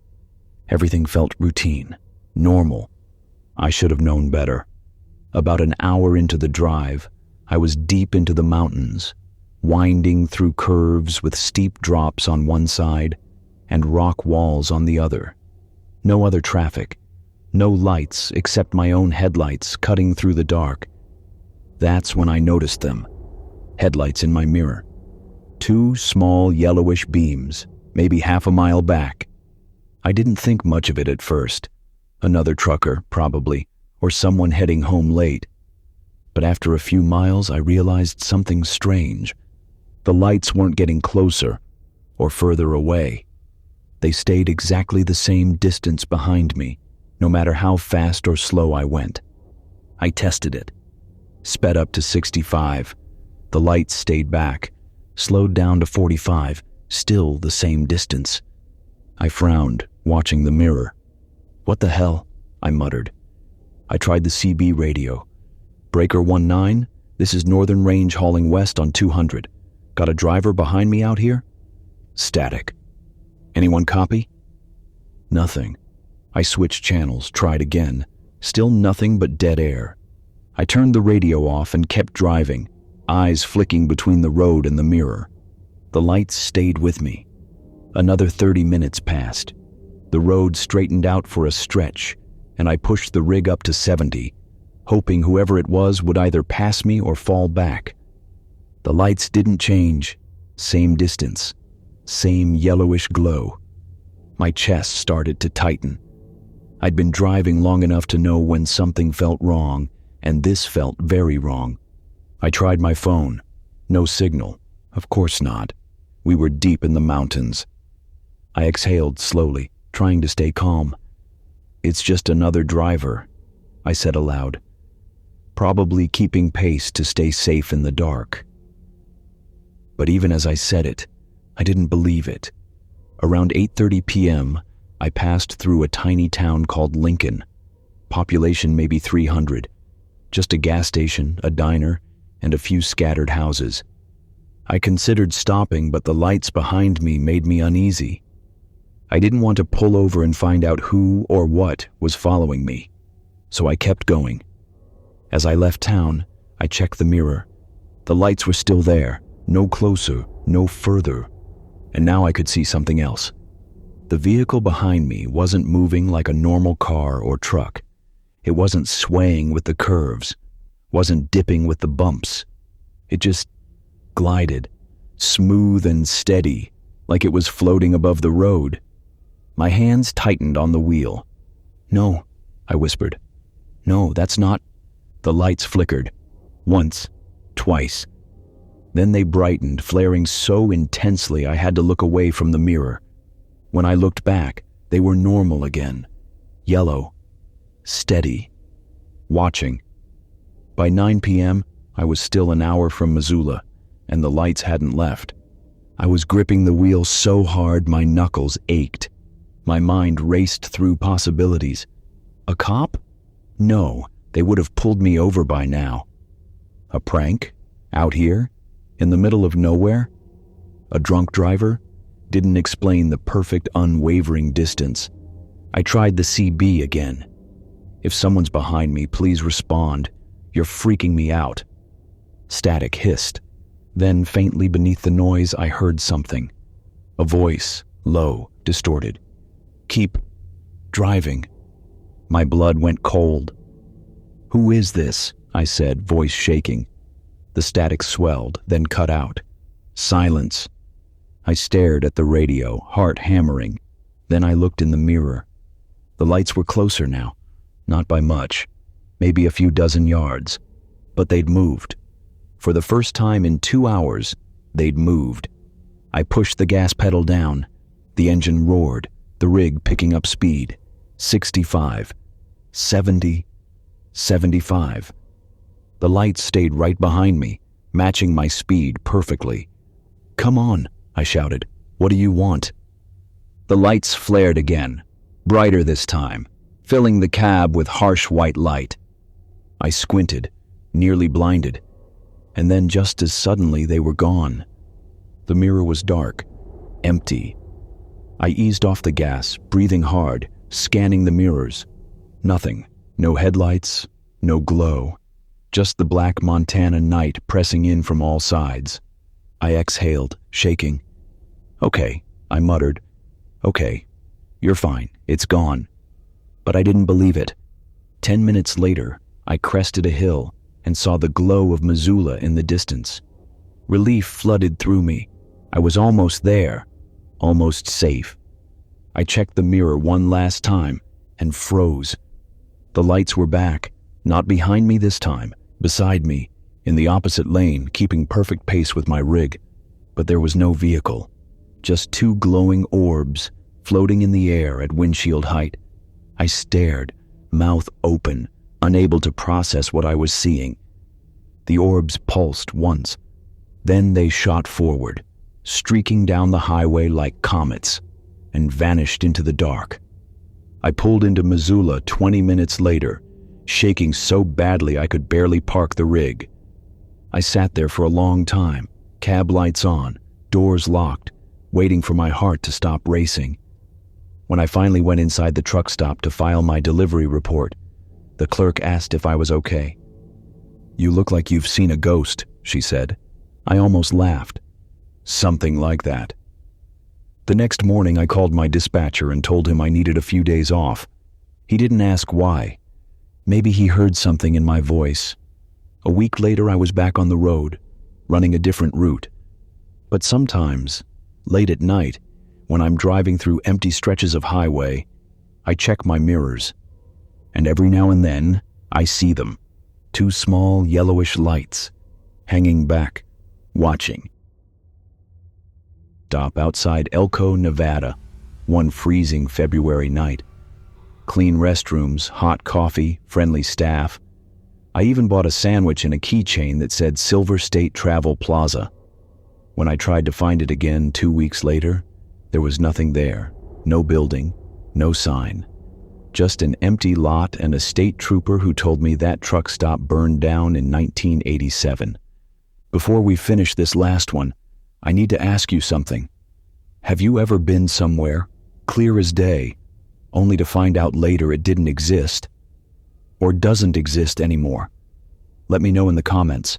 Everything felt routine, normal. I should have known better. About an hour into the drive, I was deep into the mountains, winding through curves with steep drops on one side and rock walls on the other. No other traffic, no lights except my own headlights cutting through the dark. That's when I noticed them. Headlights in my mirror. 2 small yellowish beams, maybe half a mile back. I didn't think much of it at first. Another trucker, probably, or someone heading home late. But after a few miles, I realized something strange. The lights weren't getting closer or further away. They stayed exactly the same distance behind me, no matter how fast or slow I went. I tested it. Sped up to 65. The lights stayed back. Slowed down to 45. Still the same distance. I frowned, watching the mirror. "What the hell?" I muttered. I tried the CB radio. "Breaker 19, this is Northern Range hauling west on 200. Got a driver behind me out here?" Static. "Anyone copy?" Nothing. I switched channels, tried again. Still nothing but dead air. I turned the radio off and kept driving, eyes flicking between the road and the mirror. The lights stayed with me. Another 30 minutes passed. The road straightened out for a stretch, and I pushed the rig up to 70, hoping whoever it was would either pass me or fall back. The lights didn't change. Same distance. Same yellowish glow. My chest started to tighten. I'd been driving long enough to know when something felt wrong, and this felt very wrong. I tried my phone. No signal. Of course not. We were deep in the mountains. I exhaled slowly, trying to stay calm. "It's just another driver," I said aloud. Probably keeping pace to stay safe in the dark. But even as I said it, I didn't believe it. Around 8:30 p.m., I passed through a tiny town called Lincoln. Population maybe 300. Just a gas station, a diner, and a few scattered houses. I considered stopping, but the lights behind me made me uneasy. I didn't want to pull over and find out who or what was following me, so I kept going. As I left town, I checked the mirror. The lights were still there, no closer, no further, and now I could see something else. The vehicle behind me wasn't moving like a normal car or truck. It wasn't swaying with the curves, wasn't dipping with the bumps. It just glided, smooth and steady, like it was floating above the road. My hands tightened on the wheel. "No," I whispered. "No, that's not..." The lights flickered. Once, twice. Then they brightened, flaring so intensely I had to look away from the mirror. When I looked back, they were normal again. Yellow. Steady. Watching. By 9 p.m., I was still an hour from Missoula, and the lights hadn't left. I was gripping the wheel so hard my knuckles ached. My mind raced through possibilities. A cop? No, they would have pulled me over by now. A prank? Out here? In the middle of nowhere? A drunk driver? Didn't explain the perfect unwavering distance. I tried the CB again. "If someone's behind me, please respond. You're freaking me out." Static hissed. Then, faintly beneath the noise, I heard something. A voice, low, distorted. "Keep driving." My blood went cold. "Who is this?" I said, voice shaking. The static swelled, then cut out. Silence. I stared at the radio, heart hammering. Then I looked in the mirror. The lights were closer now. Not by much. Maybe a few dozen yards. But they'd moved. For the first time in 2 hours, they'd moved. I pushed the gas pedal down. The engine roared, the rig picking up speed. 65. 70. 75. The lights stayed right behind me, matching my speed perfectly. "Come on," I shouted. "What do you want?" The lights flared again. brighter this time, filling the cab with harsh white light. I squinted, nearly blinded, and then just as suddenly they were gone. The mirror was dark, empty. I eased off the gas, breathing hard, scanning the mirrors. Nothing. No headlights, no glow. Just the black Montana night pressing in from all sides. I exhaled, shaking. "Okay," I muttered. "Okay, you're fine, it's gone." But I didn't believe it. 10 minutes later, I crested a hill and saw the glow of Missoula in the distance. Relief flooded through me. I was almost there, almost safe. I checked the mirror one last time and froze. The lights were back, not behind me this time, beside me, in the opposite lane, keeping perfect pace with my rig. But there was no vehicle, just two glowing orbs floating in the air at windshield height. I stared, mouth open, unable to process what I was seeing. The orbs pulsed once, then they shot forward, streaking down the highway like comets, and vanished into the dark. I pulled into Missoula 20 minutes later, shaking so badly I could barely park the rig. I sat there for a long time, cab lights on, doors locked, waiting for my heart to stop racing. When I finally went inside the truck stop to file my delivery report, the clerk asked if I was okay. "You look like you've seen a ghost," she said. I almost laughed. "Something like that." The next morning I called my dispatcher and told him I needed a few days off. He didn't ask why. Maybe he heard something in my voice. A week later I was back on the road, running a different route. But sometimes, late at night, when I'm driving through empty stretches of highway, I check my mirrors. And every now and then, I see them. Two small yellowish lights, hanging back, watching. Stop outside Elko, Nevada, one freezing February night. Clean restrooms, hot coffee, friendly staff. I even bought a sandwich and a keychain that said Silver State Travel Plaza. When I tried to find it again 2 weeks later, there was nothing there. No building, no sign. Just an empty lot and a state trooper who told me that truck stop burned down in 1987. Before we finish this last one, I need to ask you something. Have you ever been somewhere, clear as day, only to find out later it didn't exist? Or doesn't exist anymore? Let me know in the comments,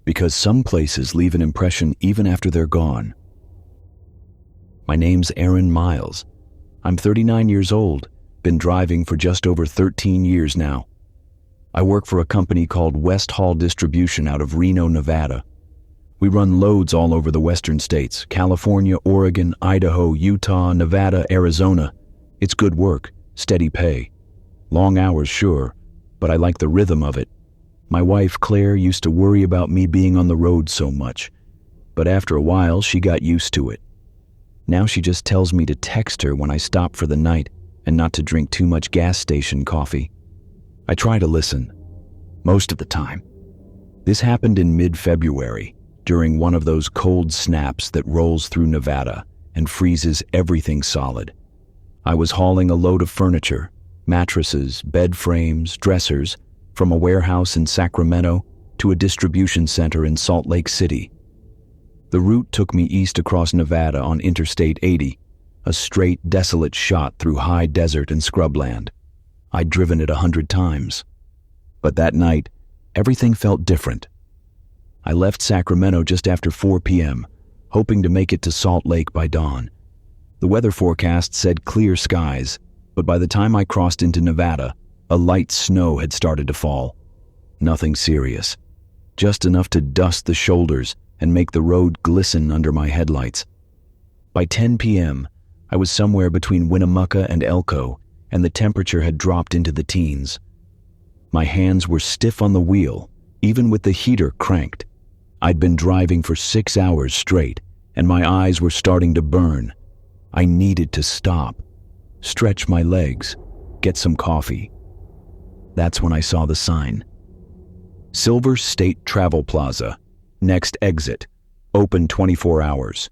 because some places leave an impression even after they're gone. My name's Aaron Miles. I'm 39 years old, been driving for just over 13 years now. I work for a company called West Hall Distribution out of Reno, Nevada. We run loads all over the western states, California, Oregon, Idaho, Utah, Nevada, Arizona. It's good work, steady pay. Long hours, sure, but I like the rhythm of it. My wife, Claire, used to worry about me being on the road so much, but after a while, she got used to it. Now she just tells me to text her when I stop for the night and not to drink too much gas station coffee. I try to listen, most of the time. This happened in mid-February, during one of those cold snaps that rolls through Nevada and freezes everything solid. I was hauling a load of furniture, mattresses, bed frames, dressers, from a warehouse in Sacramento to a distribution center in Salt Lake City. The route took me east across Nevada on Interstate 80, a straight, desolate shot through high desert and scrubland. I'd driven it 100 times. But that night, everything felt different. I left Sacramento just after 4 p.m., hoping to make it to Salt Lake by dawn. The weather forecast said clear skies, but by the time I crossed into Nevada, a light snow had started to fall. Nothing serious, just enough to dust the shoulders and make the road glisten under my headlights. By 10 p.m., I was somewhere between Winnemucca and Elko, and the temperature had dropped into the teens. My hands were stiff on the wheel, even with the heater cranked. I'd been driving for 6 hours straight, and my eyes were starting to burn. I needed to stop, stretch my legs, get some coffee. That's when I saw the sign. Silver State Travel Plaza, next exit, open 24 hours.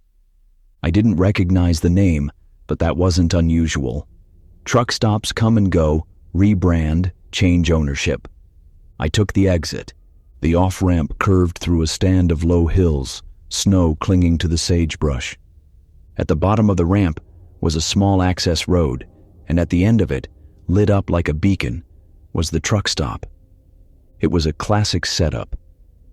I didn't recognize the name, but that wasn't unusual. Truck stops come and go, rebrand, change ownership. I took the exit. The off-ramp curved through a stand of low hills, snow clinging to the sagebrush. At the bottom of the ramp was a small access road, and at the end of it, lit up like a beacon, was the truck stop. It was a classic setup.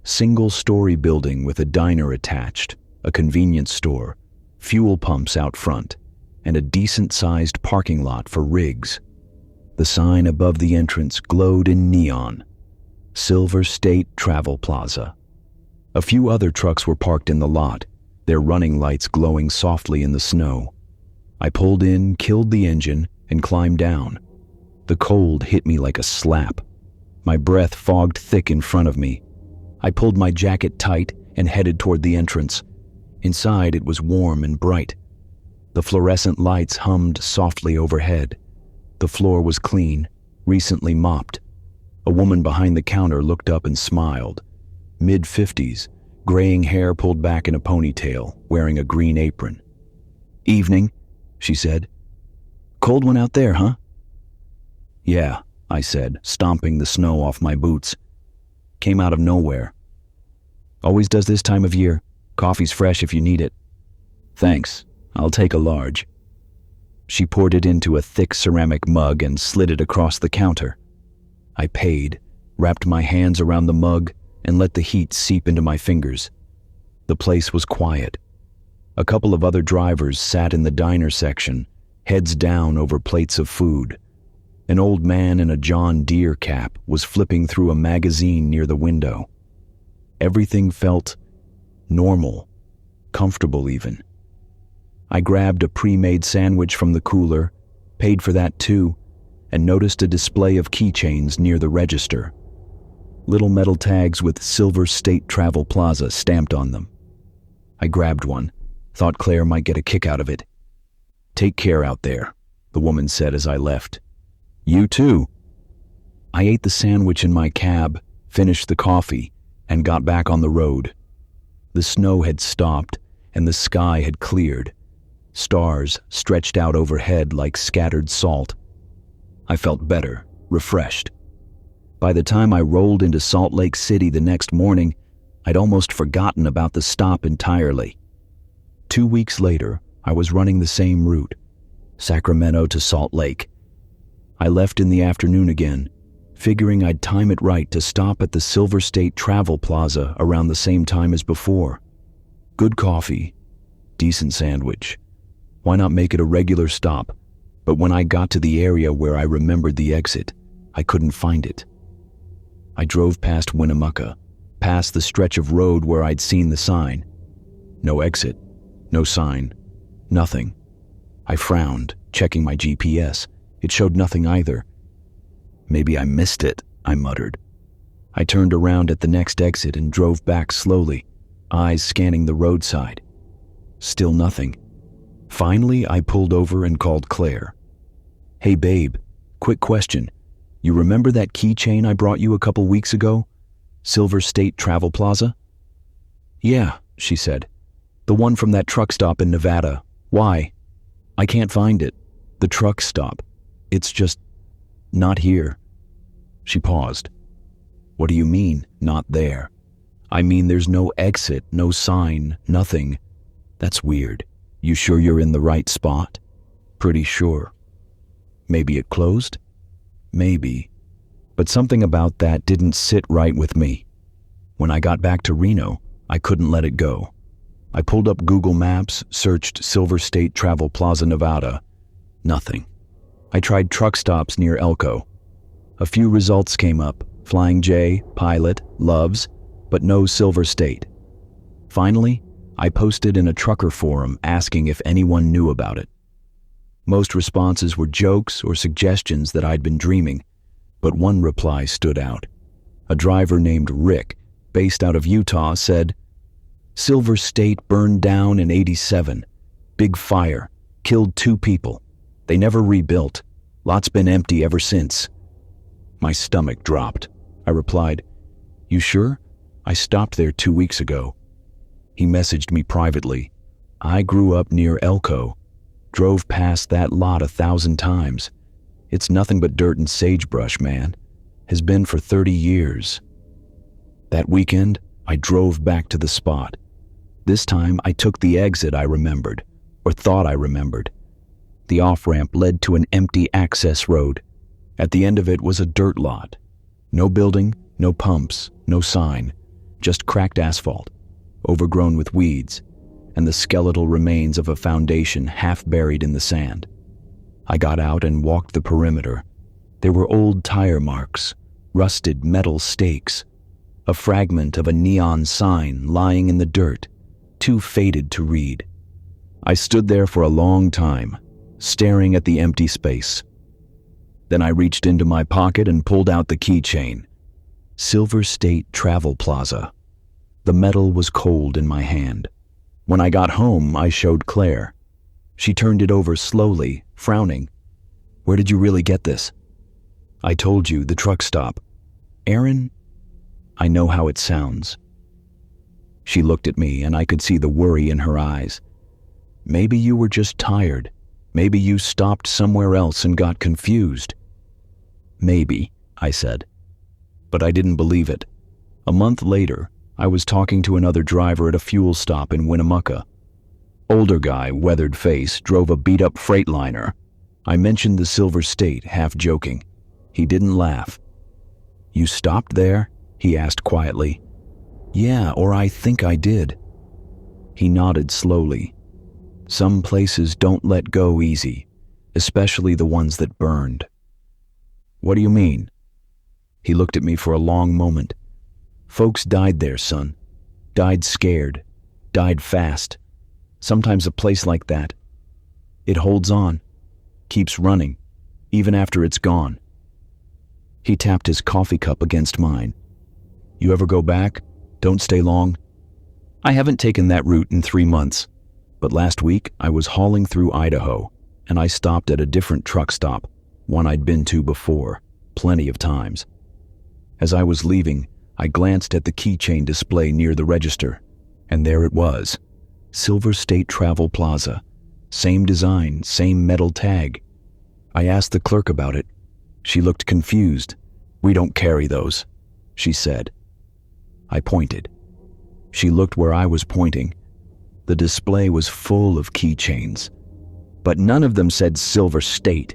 Single-story building with a diner attached, a convenience store, fuel pumps out front, and a decent-sized parking lot for rigs. The sign above the entrance glowed in neon. Silver State Travel Plaza. A few other trucks were parked in the lot, their running lights glowing softly in the snow. I pulled in, killed the engine, and climbed down. The cold hit me like a slap. My breath fogged thick in front of me. I pulled my jacket tight and headed toward the entrance. Inside, it was warm and bright. The fluorescent lights hummed softly overhead. The floor was clean, recently mopped. A woman behind the counter looked up and smiled. Mid-50s, graying hair pulled back in a ponytail, wearing a green apron. "Evening," she said. "Cold one out there, huh?" "Yeah," I said, stomping the snow off my boots. "Came out of nowhere." "Always does this time of year. Coffee's fresh if you need it." "Thanks. I'll take a large." She poured it into a thick ceramic mug and slid it across the counter. I paid, wrapped my hands around the mug, and let the heat seep into my fingers. The place was quiet. A couple of other drivers sat in the diner section, heads down over plates of food. An old man in a John Deere cap was flipping through a magazine near the window. Everything felt normal, comfortable even. I grabbed a pre-made sandwich from the cooler, paid for that too, and noticed a display of keychains near the register. Little metal tags with Silver State Travel Plaza stamped on them. I grabbed one, thought Claire might get a kick out of it. "Take care out there," the woman said as I left. "You too." I ate the sandwich in my cab, finished the coffee, and got back on the road. The snow had stopped, and the sky had cleared. Stars stretched out overhead like scattered salt. I felt better, refreshed. By the time I rolled into Salt Lake City the next morning, I'd almost forgotten about the stop entirely. 2 weeks later, I was running the same route, Sacramento to Salt Lake. I left in the afternoon again, figuring I'd time it right to stop at the Silver State Travel Plaza around the same time as before. Good coffee, decent sandwich. Why not make it a regular stop? But when I got to the area where I remembered the exit, I couldn't find it. I drove past Winnemucca, past the stretch of road where I'd seen the sign. No exit, no sign, nothing. I frowned, checking my GPS. It showed nothing either. "Maybe I missed it," I muttered. I turned around at the next exit and drove back slowly, eyes scanning the roadside. Still nothing. Finally, I pulled over and called Claire. "Hey babe, quick question. You remember that keychain I brought you a couple weeks ago? Silver State Travel Plaza?" "Yeah," she said. "The one from that truck stop in Nevada. Why?" "I can't find it. The truck stop. It's just not here." She paused. "What do you mean, not there?" "I mean there's no exit, no sign, nothing." "That's weird. You sure you're in the right spot?" "Pretty sure." "Maybe it closed?" "Maybe." But something about that didn't sit right with me. When I got back to Reno, I couldn't let it go. I pulled up Google Maps, searched Silver State Travel Plaza, Nevada. Nothing. I tried truck stops near Elko. A few results came up: Flying J, Pilot, Loves, but no Silver State. Finally, I posted in a trucker forum asking if anyone knew about it. Most responses were jokes or suggestions that I'd been dreaming, but one reply stood out. A driver named Rick, based out of Utah, said, "Silver State burned down in '87. Big fire. Killed 2 people. They never rebuilt. Lot's been empty ever since." My stomach dropped. I replied, "You sure? I stopped there 2 weeks ago." He messaged me privately. "I grew up near Elko. Drove past that lot 1,000 times. It's nothing but dirt and sagebrush, man. Has been for 30 years. That weekend, I drove back to the spot. This time, I took the exit I remembered, or thought I remembered. The off-ramp led to an empty access road. At the end of it was a dirt lot. No building, no pumps, no sign, just cracked asphalt, overgrown with weeds, and the skeletal remains of a foundation half buried in the sand. I got out and walked the perimeter. There were old tire marks, rusted metal stakes, a fragment of a neon sign lying in the dirt, too faded to read. I stood there for a long time, staring at the empty space. Then I reached into my pocket and pulled out the keychain. Silver State Travel Plaza. The metal was cold in my hand. When I got home, I showed Claire. She turned it over slowly, frowning. "Where did you really get this?" "I told you, the truck stop." "Aaron?" "I know how it sounds." She looked at me and I could see the worry in her eyes. "Maybe you were just tired. Maybe you stopped somewhere else and got confused." "Maybe," I said. But I didn't believe it. A month later, I was talking to another driver at a fuel stop in Winnemucca. Older guy, weathered face, drove a beat-up Freightliner. I mentioned the Silver State, half joking. He didn't laugh. "You stopped there?" he asked quietly. "Yeah, or I think I did." He nodded slowly. "Some places don't let go easy, especially the ones that burned." "What do you mean?" He looked at me for a long moment. "Folks died there, son. Died scared. Died fast. Sometimes a place like that, it holds on, keeps running, even after it's gone." He tapped his coffee cup against mine. "You ever go back? Don't stay long?" "I haven't taken that route in 3 months, but last week I was hauling through Idaho, and I stopped at a different truck stop, one I'd been to before, plenty of times. As I was leaving, I glanced at the keychain display near the register, and there it was. Silver State Travel Plaza. Same design, same metal tag. I asked the clerk about it. She looked confused. "We don't carry those," she said. I pointed. She looked where I was pointing. The display was full of keychains, but none of them said Silver State.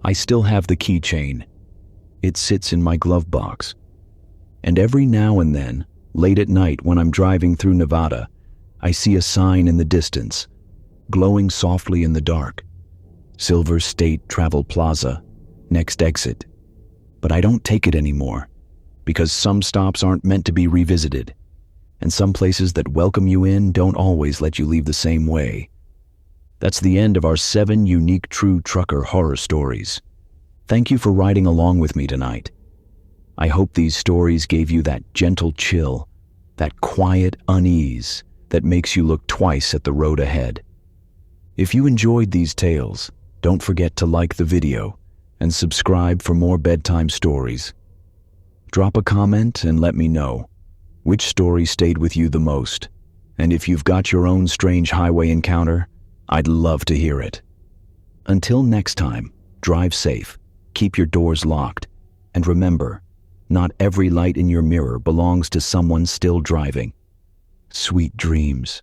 I still have the keychain. It sits in my glove box. And every now and then, late at night when I'm driving through Nevada, I see a sign in the distance, glowing softly in the dark. Silver State Travel Plaza, next exit. But I don't take it anymore, because some stops aren't meant to be revisited, and some places that welcome you in don't always let you leave the same way. That's the end of our 7 unique true trucker horror stories. Thank you for riding along with me tonight. I hope these stories gave you that gentle chill, that quiet unease that makes you look twice at the road ahead. If you enjoyed these tales, don't forget to like the video and subscribe for more bedtime stories. Drop a comment and let me know which story stayed with you the most, and if you've got your own strange highway encounter, I'd love to hear it. Until next time, drive safe, keep your doors locked, and remember, not every light in your mirror belongs to someone still driving. Sweet dreams.